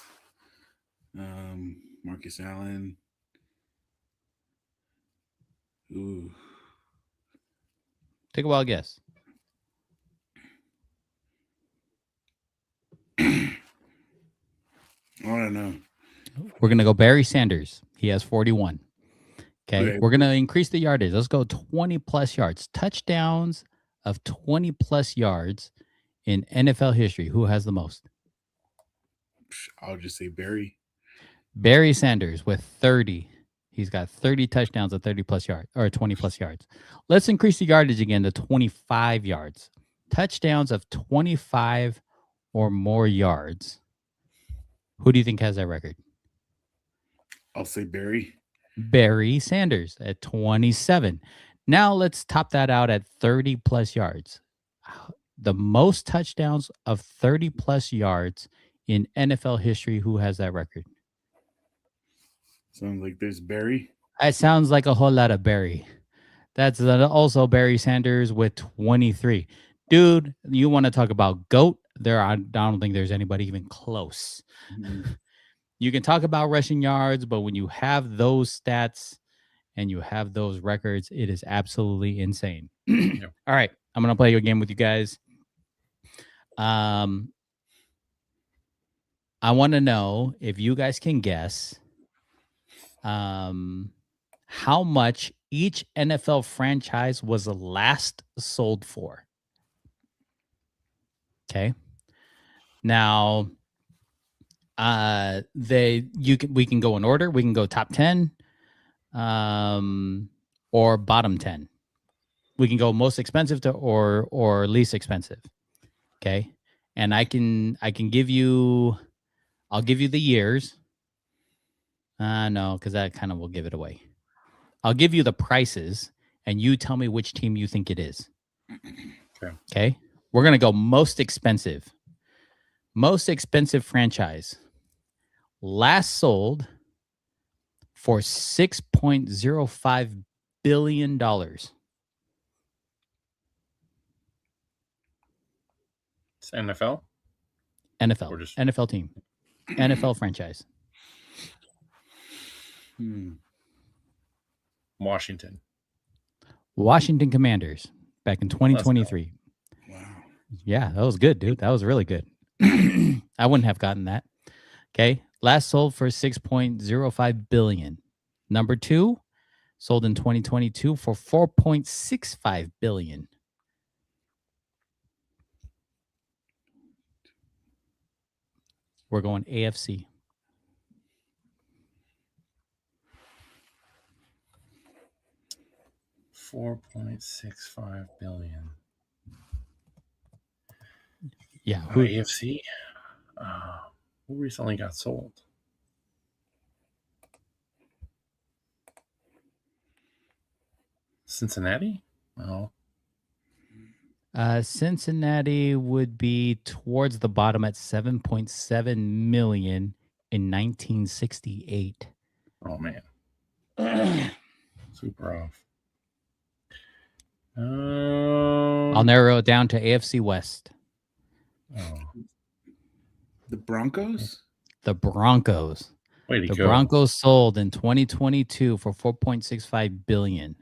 Allen. Ooh. Take a wild guess. I don't know. We're gonna go Barry Sanders. He has 41. Okay. We're gonna increase the yardage. Let's go 20 plus yards. Touchdowns of 20 plus yards in NFL history. Who has the most? I'll just say Barry. Barry Sanders with 30. He's got 30 touchdowns at 30 plus yards or 20 plus yards. Let's increase the yardage again to 25 yards. Touchdowns of 25 or more yards. Who do you think has that record? I'll say Barry. Barry Sanders at 27. Now let's top that out at 30 plus yards. The most touchdowns of 30 plus yards in NFL history. Who has that record? Sounds like there's Barry. It sounds like a whole lot of Barry. That's also Barry Sanders with 23. Dude, you want to talk about GOAT? I don't think there's anybody even close. Mm-hmm. You can talk about rushing yards, but when you have those stats and you have those records, it is absolutely insane. Yep. All right, I'm going to play a game with you guys. I want to know if you guys can guess how much each NFL franchise was last sold for. Okay. Now, we can go in order. We can go top 10, or bottom 10. We can go most expensive to or least expensive. Okay, and I can give you. I'll give you the years. No, because that kind of will give it away. I'll give you the prices, and you tell me which team you think it is. Okay. We're going to go most expensive. Most expensive franchise. Last sold for $6.05 billion. It's NFL? NFL. Or just- NFL team. NFL franchise. Washington Commanders back in 2023. Wow. Yeah, that was good, dude. That was really good. I wouldn't have gotten that. Okay. Last sold for $6.05 billion. Number 2, sold in 2022 for $4.65 billion. We're going AFC. $4.65 billion. Yeah. AFC? Who recently got sold? Cincinnati? No. Cincinnati would be towards the bottom at 7.7 million in 1968. Oh man. Super off. I'll narrow it down to AFC West. Oh. The Broncos? The Broncos. Way to The go. Broncos sold in 2022 for $4.65 billion.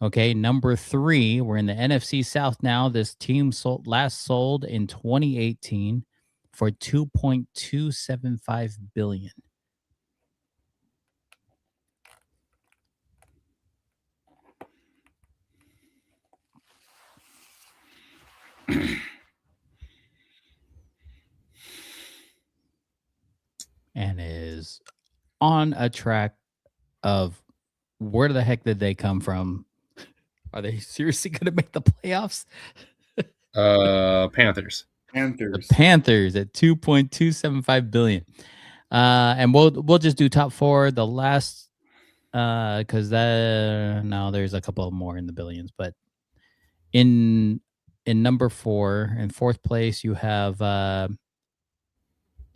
Okay, number 3, we're in the NFC South now. This team last sold in 2018 for $2.275 billion. And is on a track of where the heck did they come from? Are they seriously going to make the playoffs? Panthers. Panthers. The Panthers at $2.275 billion. And we'll just do top four. The last, because there's a couple more in the billions, but in number 4, in fourth place, you have a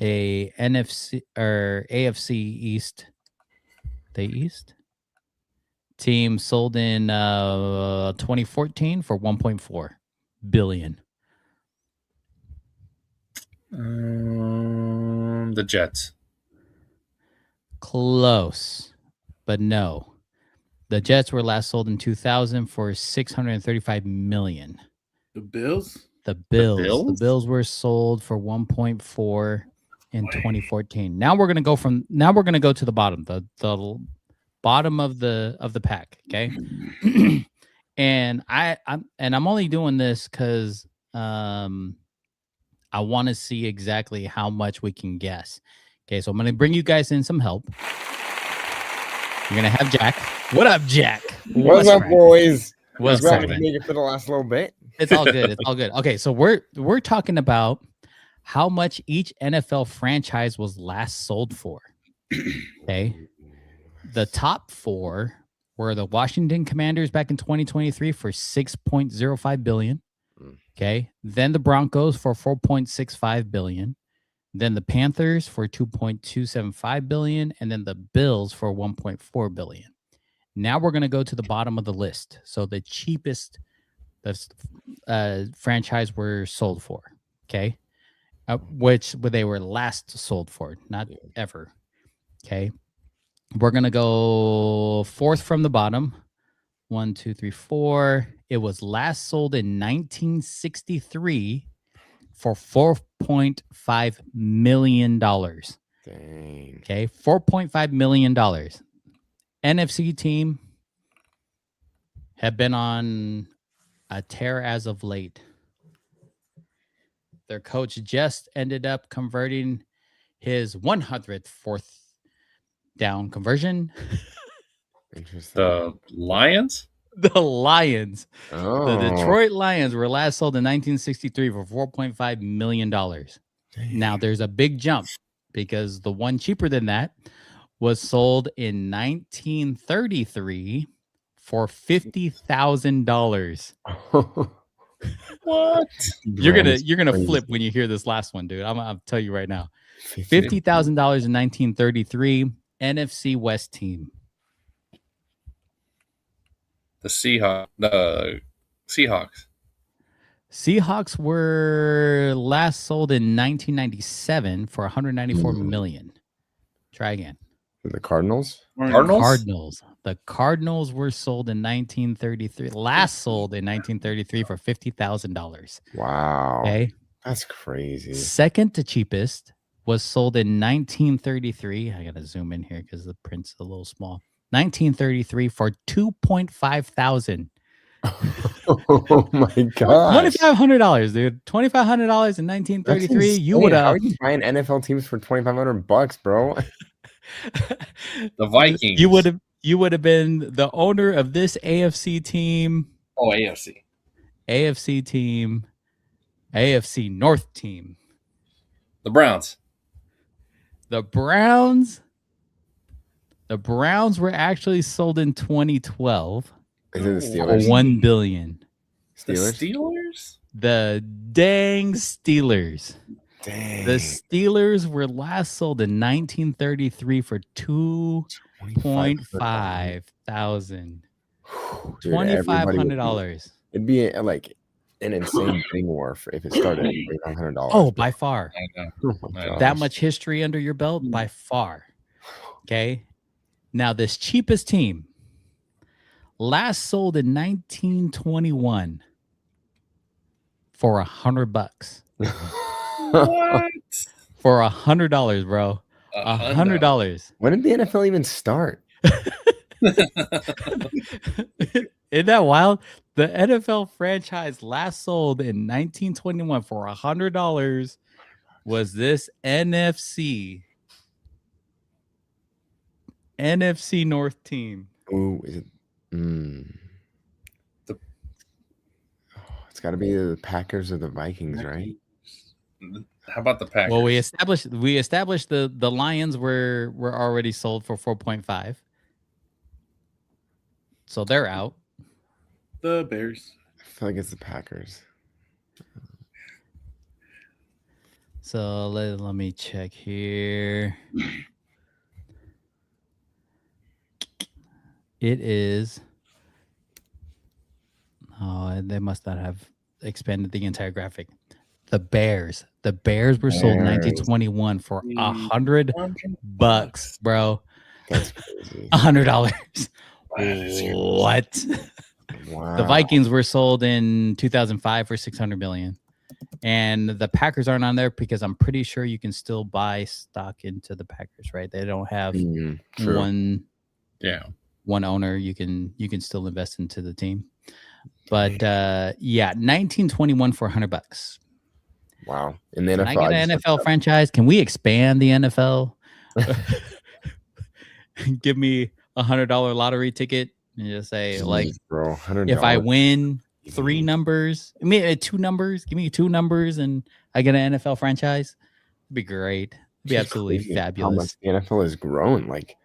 NFC or AFC East. The East team sold in 2014 for $1.4 billion. The Jets. Close, but no. The Jets were last sold in 2000 for $635 million. The Bills? The Bills. Bills? The Bills were sold for 1.4 in 2014. Now we're gonna go to the bottom, the bottom of the pack. Okay. And I'm only doing this because I want to see exactly how much we can guess. Okay, so I'm gonna bring you guys in some help. You're gonna have Jack. What up, Jack? What's up, boys? What's What's up, up, man? make it for the last little bit. It's all good. It's all good. Okay, so we're talking about how much each NFL franchise was last sold for. Okay. The top 4 were the Washington Commanders back in 2023 for $6.05 billion. Okay. Then the Broncos for $4.65 billion. Then the Panthers for $2.275 billion. And then the Bills for $1.4 billion. Now we're going to go to the bottom of the list. So the cheapest franchise were sold for. Okay. Which they were last sold for, not ever. Okay. We're going to go 4th from the bottom. 1, 2, 3, 4. It was last sold in 1963 for $4.5 million. Dang. Okay. $4.5 million. NFC team have been on a tear as of late. Their coach just ended up converting his 100th 4th down conversion. Interesting. The Lions? The Lions. Oh. The Detroit Lions were last sold in 1963 for $4.5 million. Now there's a big jump because the one cheaper than that was sold in 1933 for $50,000. What? You're gonna flip when you hear this last one, dude. I'll tell you right now. $50,000 in 1933. NFC West team. The Seahawks. Seahawks were last sold in 1997 for $194 million. Try again. The Cardinals? Cardinals. The Cardinals were sold in 1933. Last sold in 1933 for $50,000. Wow. Okay. That's crazy. Second to cheapest was sold in 1933. I gotta zoom in here because the print's a little small. 1933 for $2,500. Oh my god. $2,500, dude. $2,500 in 1933. You would How are have you buying NFL teams for $2,500, bro? The Vikings. You would have been the owner of this AFC team. Oh, AFC. AFC team. AFC North team. The Browns. The Browns. The Browns were actually sold in 2012 Is it the for Steelers? $1 billion. The Steelers? Steelers? The dang Steelers. Dang. The Steelers were last sold in 1933 for $2,500. Dude, everybody would- $2,500. It'd be like an insane bidding war if it started at $2,500. Oh, by far. I know. Oh my That That gosh. much history under your belt, by far. Okay. Now, this cheapest team last sold in 1921 for $100. What? For $100, bro. $100. When did the NFL even start? Isn't that wild? The NFL franchise last sold in 1921 for $100 was this NFC North team. Ooh, is it? It's got to be the Packers or the Vikings, right? How about the Packers? Well, we established the Lions were already sold for 4.5. So they're out. The Bears. I feel like it's the Packers. So let me check here. It is. Oh, they must not have expanded the entire graphic. The Bears. The Bears were sold 1921 for $100, bro. That's crazy. $100. What? Wow. The Vikings were sold in 2005 for $600 million. And the Packers aren't on there because I'm pretty sure you can still buy stock into the Packers, right? They don't have one owner. You can still invest into the team. But 1921 for $100. Wow. In the NFL, Can I get an NFL franchise? Can we expand the NFL? Give me $100 lottery ticket and just say, jeez, like, bro, if I win 3 numbers, I mean 2 numbers, give me 2 numbers and I get an NFL franchise. It'd be great. It'd be absolutely fabulous. How much the NFL has grown, like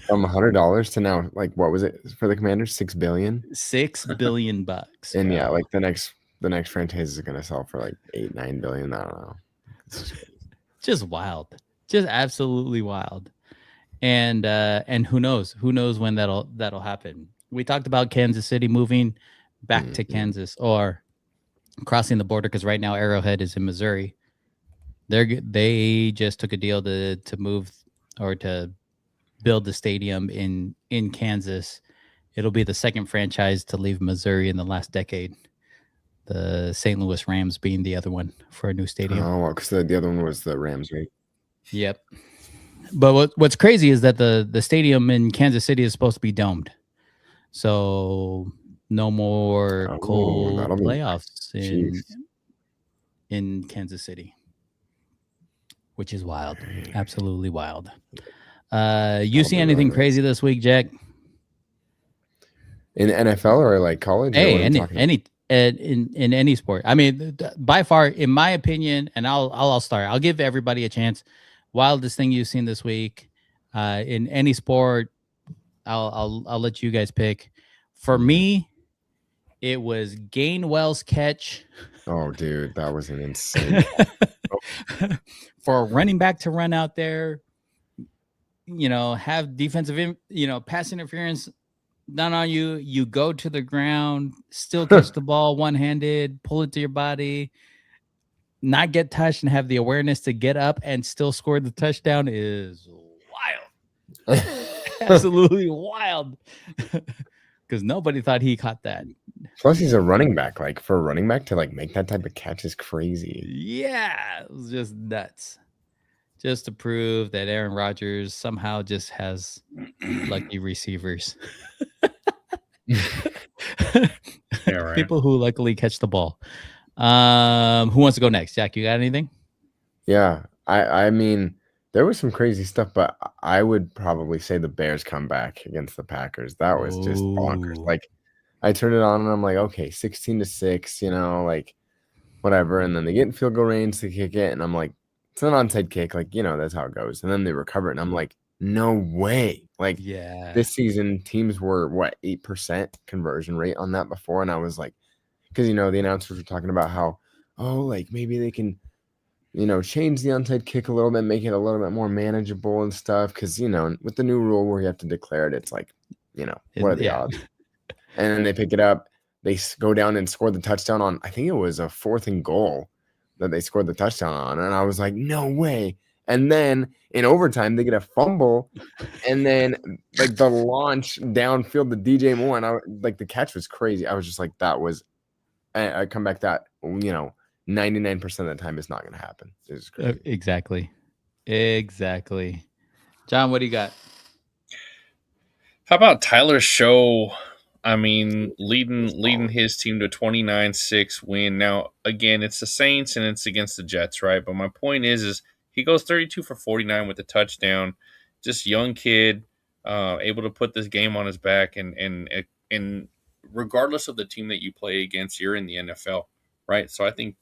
from $100 to now, like what was it for the Commanders? $6 billion. $6 billion. And yeah, like the next franchise is gonna sell for like $8-9 billion. I don't know. It's just wild, just absolutely wild. And who knows when that'll happen. We talked about Kansas City moving back to Kansas or crossing the border because right now Arrowhead is in Missouri. They just took a deal to move or to build the stadium in Kansas. It'll be the second franchise to leave Missouri in the last decade. The St. Louis Rams being the other one for a new stadium. Oh, well, because the other one was the Rams, right? Yep. But what's crazy is that the stadium in Kansas City is supposed to be domed. So no more cold playoffs in Kansas City, which is wild. Absolutely wild. You see anything crazy this week, Jack? In the NFL or like college? Hey, in any sport. I mean, by far, in my opinion, and I'll start. I'll give everybody a chance. Wildest thing you've seen this week in any sport. I'll let you guys pick. For me, it was Gainwell's catch. Oh, dude, that was an insane. For a running back to run out there, have defensive, pass interference done on you. You go to the ground, still catch the ball one-handed, pull it to your body, not get touched, and have the awareness to get up and still score the touchdown is wild. Absolutely wild. Because nobody thought he caught that. Plus, he's a running back. Like, for a running back to, like, make that type of catch is crazy. Yeah, it was just nuts. Just to prove that Aaron Rodgers somehow just has lucky receivers. Right. People who luckily catch the ball. Who wants to go next? Jack, you got anything? Yeah, I mean, there was some crazy stuff, but I would probably say the Bears come back against the Packers. That was just bonkers. Like, I turned it on and I'm like, okay, 16-6, like whatever. And then they get in field goal range to kick it, and I'm like, it's an onside kick, like, that's how it goes. And then they recover it, and I'm like, no way. Like, yeah, this season teams were 8% conversion rate on that before, and I was like, because the announcers were talking about how, like maybe they can change the onside kick a little bit, make it a little bit more manageable and stuff. Because, with the new rule where you have to declare it, it's like, what are the odds? And then they pick it up. They go down and score the touchdown on, I think it was a 4th and goal that they scored the touchdown on. And I was like, no way. And then in overtime, they get a fumble. And then, like, the launch downfield to DJ Moore. And the catch was crazy. I was just like, that was, I come back that, 99% of the time it's not going to happen. It's crazy. Exactly. John, what do you got? How about Tyler Show? I mean, leading his team to 29-6 win. Now, again, it's the Saints and it's against the Jets, right? But my point is he goes 32 for 49 with a touchdown. Just young kid, able to put this game on his back, and regardless of the team that you play against, you're in the NFL, right? So I think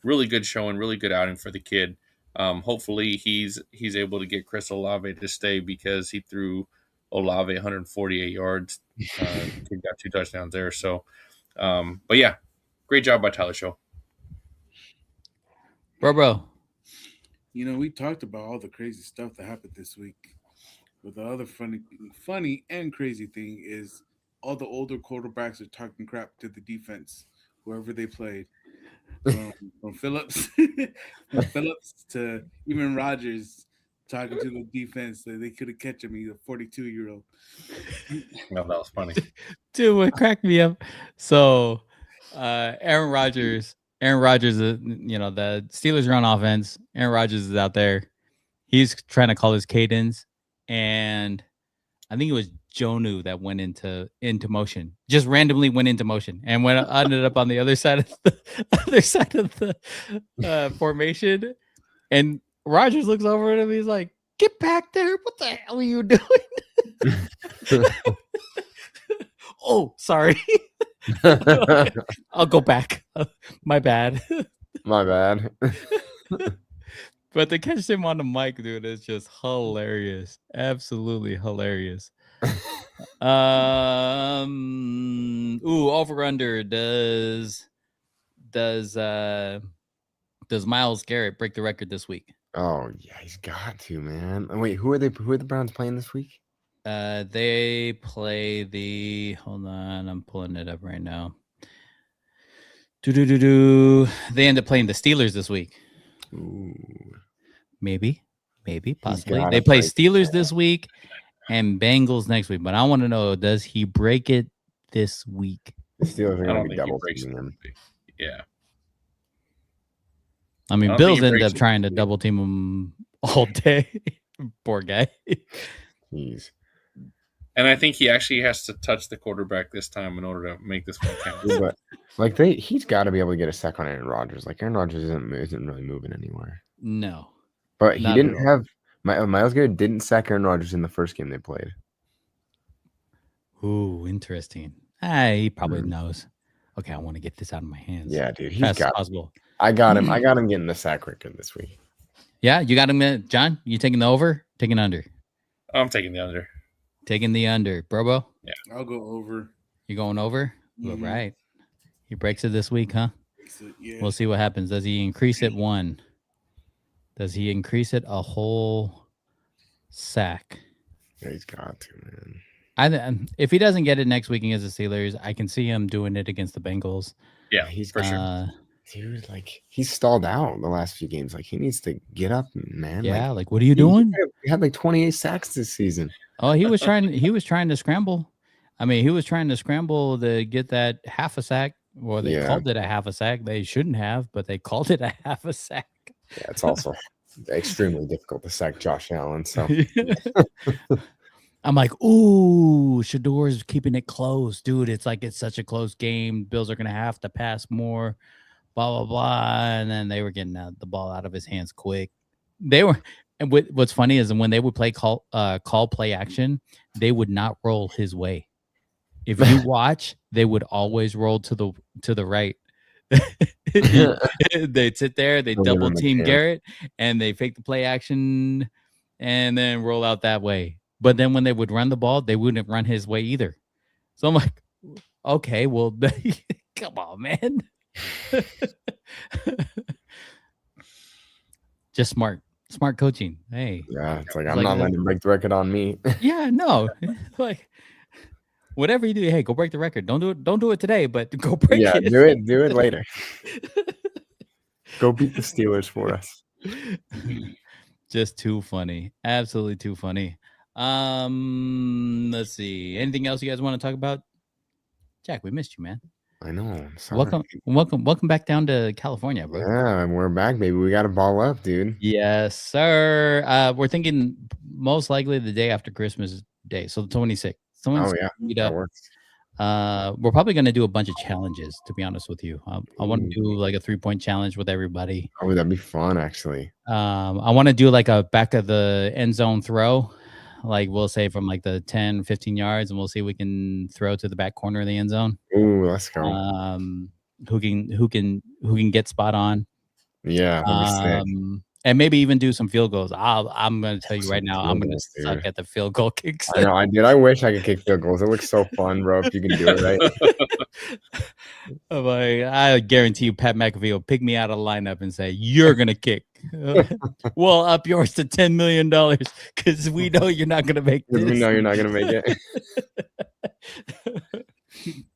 really good showing, really good outing for the kid. Hopefully he's able to get Chris Olave to stay because he threw Olave 148 yards. Kid got 2 touchdowns there. So, but yeah, great job by Tyler Show. Bro. We talked about all the crazy stuff that happened this week. But the other funny and crazy thing is all the older quarterbacks are talking crap to the defense, whoever they played. From Phillips, to even Rodgers talking to the defense that they could have catch him. He's a 42-year-old. No, that was funny. Dude, what cracked me up? So, Aaron Rodgers, the Steelers are on offense. Aaron Rodgers is out there. He's trying to call his cadence, and I think it was Jonu that went into motion, just randomly went into motion, and ended up on the other side of the formation. And Rodgers looks over at him. He's like, "Get back there! What the hell are you doing?" Oh, sorry. I'll go back. My bad. My bad. But to catch him on the mic, dude, is just hilarious. Absolutely hilarious. Over under. Does Myles Garrett break the record this week? Oh yeah, he's got to, man. Wait, who are the Browns playing this week? They play hold on, I'm pulling it up right now. They end up playing the Steelers this week. Ooh. Maybe, possibly. They play Steelers this week and Bengals next week. But I want to know, does he break it this week? The Steelers are going to be double teaming him. Yeah. I mean, Bills ended up trying to double team him all day. Poor guy. Jeez. And I think he actually has to touch the quarterback this time in order to make this one count. But he's got to be able to get a sack on Aaron Rodgers. Like Aaron Rodgers isn't really moving anywhere. No. But he didn't have Myles Garrett didn't sack Aaron Rodgers in the first game they played. Ooh, interesting. He probably knows. Okay, I want to get this out of my hands. Yeah, dude. He's fast as possible. I got him. I got him getting the sack record this week. Yeah, you got him. John, you taking the over? Taking under? I'm taking the under. Taking the under. Brobo? Yeah. I'll go over. You going over? Mm-hmm. All right. He breaks it this week, huh? Yeah. We'll see what happens. Does he increase it one? Does he increase it a whole sack? Yeah, he's got to, man. If he doesn't get it next week against the Steelers, I can see him doing it against the Bengals. Yeah, he's for sure. Dude, like he's stalled out the last few games. Like he needs to get up, man. Yeah, like what are you doing? He had like 28 sacks this season. Oh, he was trying to scramble. I mean, he was trying to scramble to get that half a sack. Well, they called it a half a sack. They shouldn't have, but they called it a half a sack. Yeah, it's also extremely difficult to sack Josh Allen. So I'm like, ooh, Shador's keeping it close, dude. It's such a close game. Bills are gonna have to pass more, blah blah blah. And then they were getting the ball out of his hands quick. They were, and what's funny is when they would play call play action, they would not roll his way. If you watch, they would always roll to the right. They'd sit there, they double team Garrett, and they fake the play action and then roll out that way. But then when they would run the ball, they wouldn't run his way either. So I'm like, okay, well, come on, man. Just smart coaching. Hey. Yeah, it's like I'm not letting him break the record on me. Yeah, no. Like whatever you do, hey, go break the record. Don't do it today, but go break it. Yeah, do it later. Go beat the Steelers for us. Just too funny. Absolutely too funny. Let's see. Anything else you guys want to talk about? Jack, we missed you, man. I know. Sorry. Welcome back down to California, bro. Yeah, we're back, baby. We got to ball up, dude. Yes, sir. We're thinking most likely the day after Christmas Day, so the 26th. Oh yeah, that works. We're probably going to do a bunch of challenges, to be honest with you. I want to do like a 3-point challenge with everybody. Oh, that'd be fun, actually. I want to do like a back of the end zone throw. Like we'll say from like the 10, 15 yards, and we'll see if we can throw to the back corner of the end zone. Ooh, let's go. Who can get spot on. Yeah, that'd be sick. And maybe even do some field goals. I'm going to tell you right Some now, field I'm going to goals, suck dude. at the field goal kicks. I know, I wish I could kick field goals. It looks so fun, bro. If you can do it right. I'm like, I guarantee you, Pat McAfee will pick me out of the lineup and say, "You're gonna kick." We'll up yours to $10 million because we know you're not gonna make this. Because we know you're not gonna make it.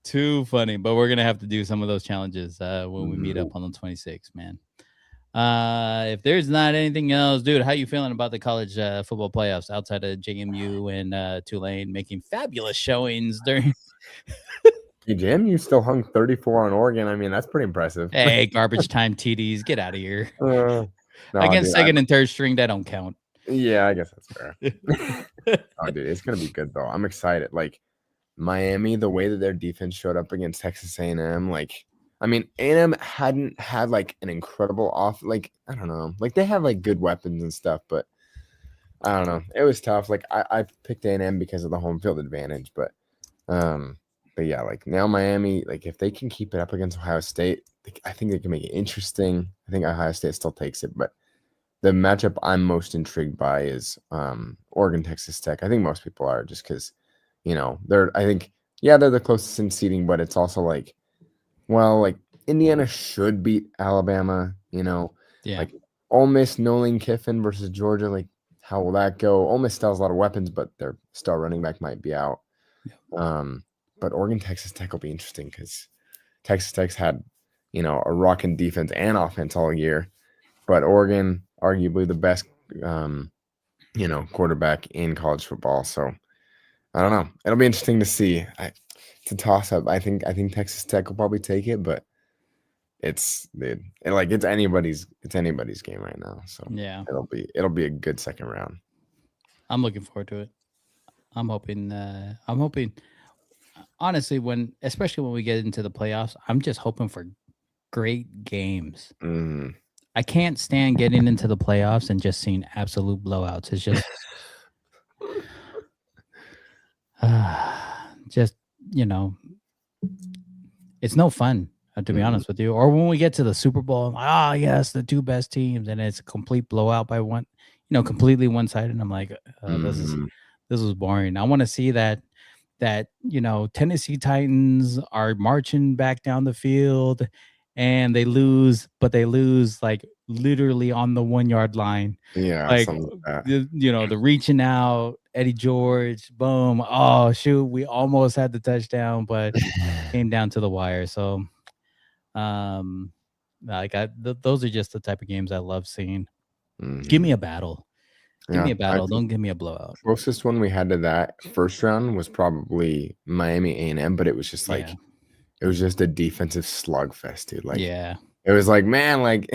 Too funny, but we're gonna have to do some of those challenges when we meet up on the 26th, man. If there's not anything else, dude, how you feeling about the college football playoffs outside of JMU and Tulane making fabulous showings during? Hey, Jim, you still hung 34 on Oregon. I mean, that's pretty impressive. Hey, garbage time TDs, get out of here. No, Against dude, second and third string, that don't count. Yeah, I guess that's fair. Oh, dude, it's gonna be good though. I'm excited. Like Miami, the way that their defense showed up against Texas A&M, like I mean, A&M hadn't had like an incredible like I don't know, like they have like good weapons and stuff, but I don't know. It was tough. Like I picked A&M because of the home field advantage, but yeah, like now Miami, like if they can keep it up against Ohio State, I think they can make it interesting. I think Ohio State still takes it, but the matchup I'm most intrigued by is Oregon, Texas Tech. I think most people are just because, they're the closest in seeding, but it's also like, well, like Indiana should beat Alabama, Yeah. like Ole Miss, Nolan Kiffin versus Georgia. Like, how will that go? Ole Miss still has a lot of weapons, but their star running back might be out. Yeah. But Oregon, Texas Tech will be interesting because Texas Tech's had, a rocking defense and offense all year, but Oregon, arguably the best, quarterback in college football. So I don't know. It'll be interesting to see. It's a toss up. I think Texas Tech will probably take it, but it's anybody's game right now. So yeah, it'll be a good second round. I'm looking forward to it. I'm hoping, honestly, especially when we get into the playoffs, I'm just hoping for great games. I can't stand getting into the playoffs and just seeing absolute blowouts. It's just, it's no fun, to be honest with you. Or when we get to the Super Bowl, I'm like, yes, the two best teams, and it's a complete blowout by one, completely one-sided. And I'm like, this is boring. I want to see that Tennessee Titans are marching back down the field and they lose, but they lose like literally on the 1 yard line. Yeah, like that. The reaching out, Eddie George, boom. Oh shoot, we almost had the touchdown, but came down to the wire. So, those are just the type of games I love seeing. Give me a battle. Give me a battle. Don't give me a blowout. Closest one we had to that first round was probably Miami A&M, but it was just like it was just a defensive slugfest, dude. Like, it was like, man, like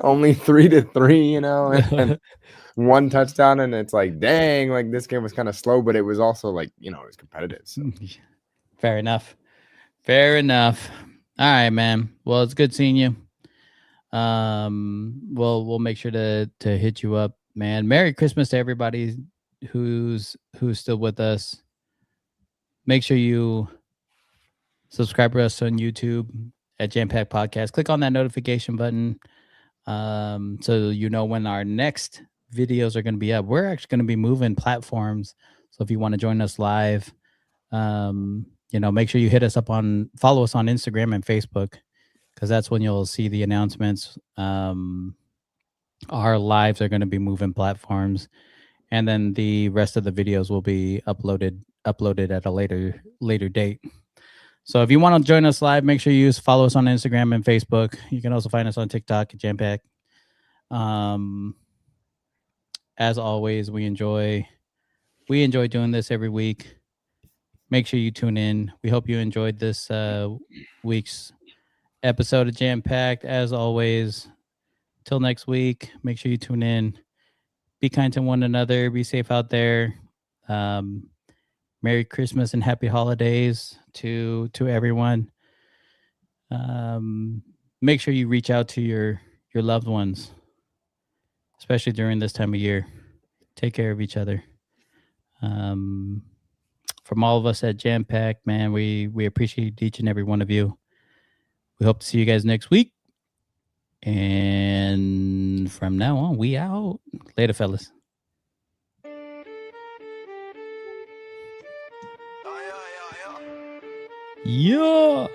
only 3-3, and one touchdown, and it's like, dang, like this game was kind of slow, but it was also like, it was competitive. So. Fair enough. All right, man. Well, it's good seeing you. We'll make sure to hit you up, man. Merry Christmas to everybody who's still with us. Make sure you subscribe to us on YouTube at JAMM Packed Podcast. Click on that notification button so you know when our next videos are going to be up. We're actually going to be moving platforms. So if you want to join us live, make sure you follow us on Instagram and Facebook, because that's when you'll see the announcements. Our lives are going to be moving platforms, and then the rest of the videos will be uploaded at a later date. So if you want to join us live, make sure you follow us on Instagram and Facebook. You can also find us on TikTok at JAMM Packed. As always, we enjoy doing this every week. Make sure you tune in. We hope you enjoyed this week's episode of JAMM Packed. As always, till next week, make sure you tune in. Be kind to one another. Be safe out there. Merry Christmas and happy holidays to everyone. Make sure you reach out to your loved ones, especially during this time of year. Take care of each other. From all of us at JAMM Packed, man, we appreciate each and every one of you. We hope to see you guys next week. And from now on, we out. Later, fellas. Yeah.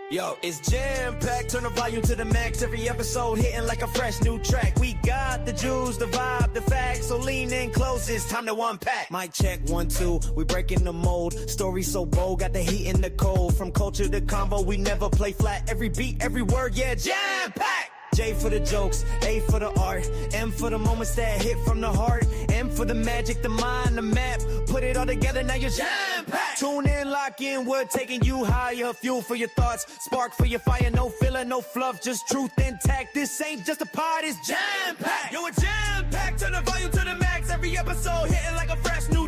Yo, it's jam packed, turn the volume to the max. Every episode hitting like a fresh new track. We got the juice, the vibe, the facts. So lean in close, it's time to unpack. Mic check 1 2, we breaking the mold. Story so bold, got the heat and the cold. From culture to combo, we never play flat. Every beat, every word, yeah, jam packed. J for the jokes, A for the art, M for the moments that hit from the heart, M for the magic, the mind, the map. Put it all together, now you're jam-packed. Tune in, lock in, we're taking you higher. Fuel for your thoughts, spark for your fire. No filler, no fluff, just truth intact. This ain't just a part, it's jam-packed. Yo, it's jam-packed, turn the volume to the max. Every episode hitting like a fresh new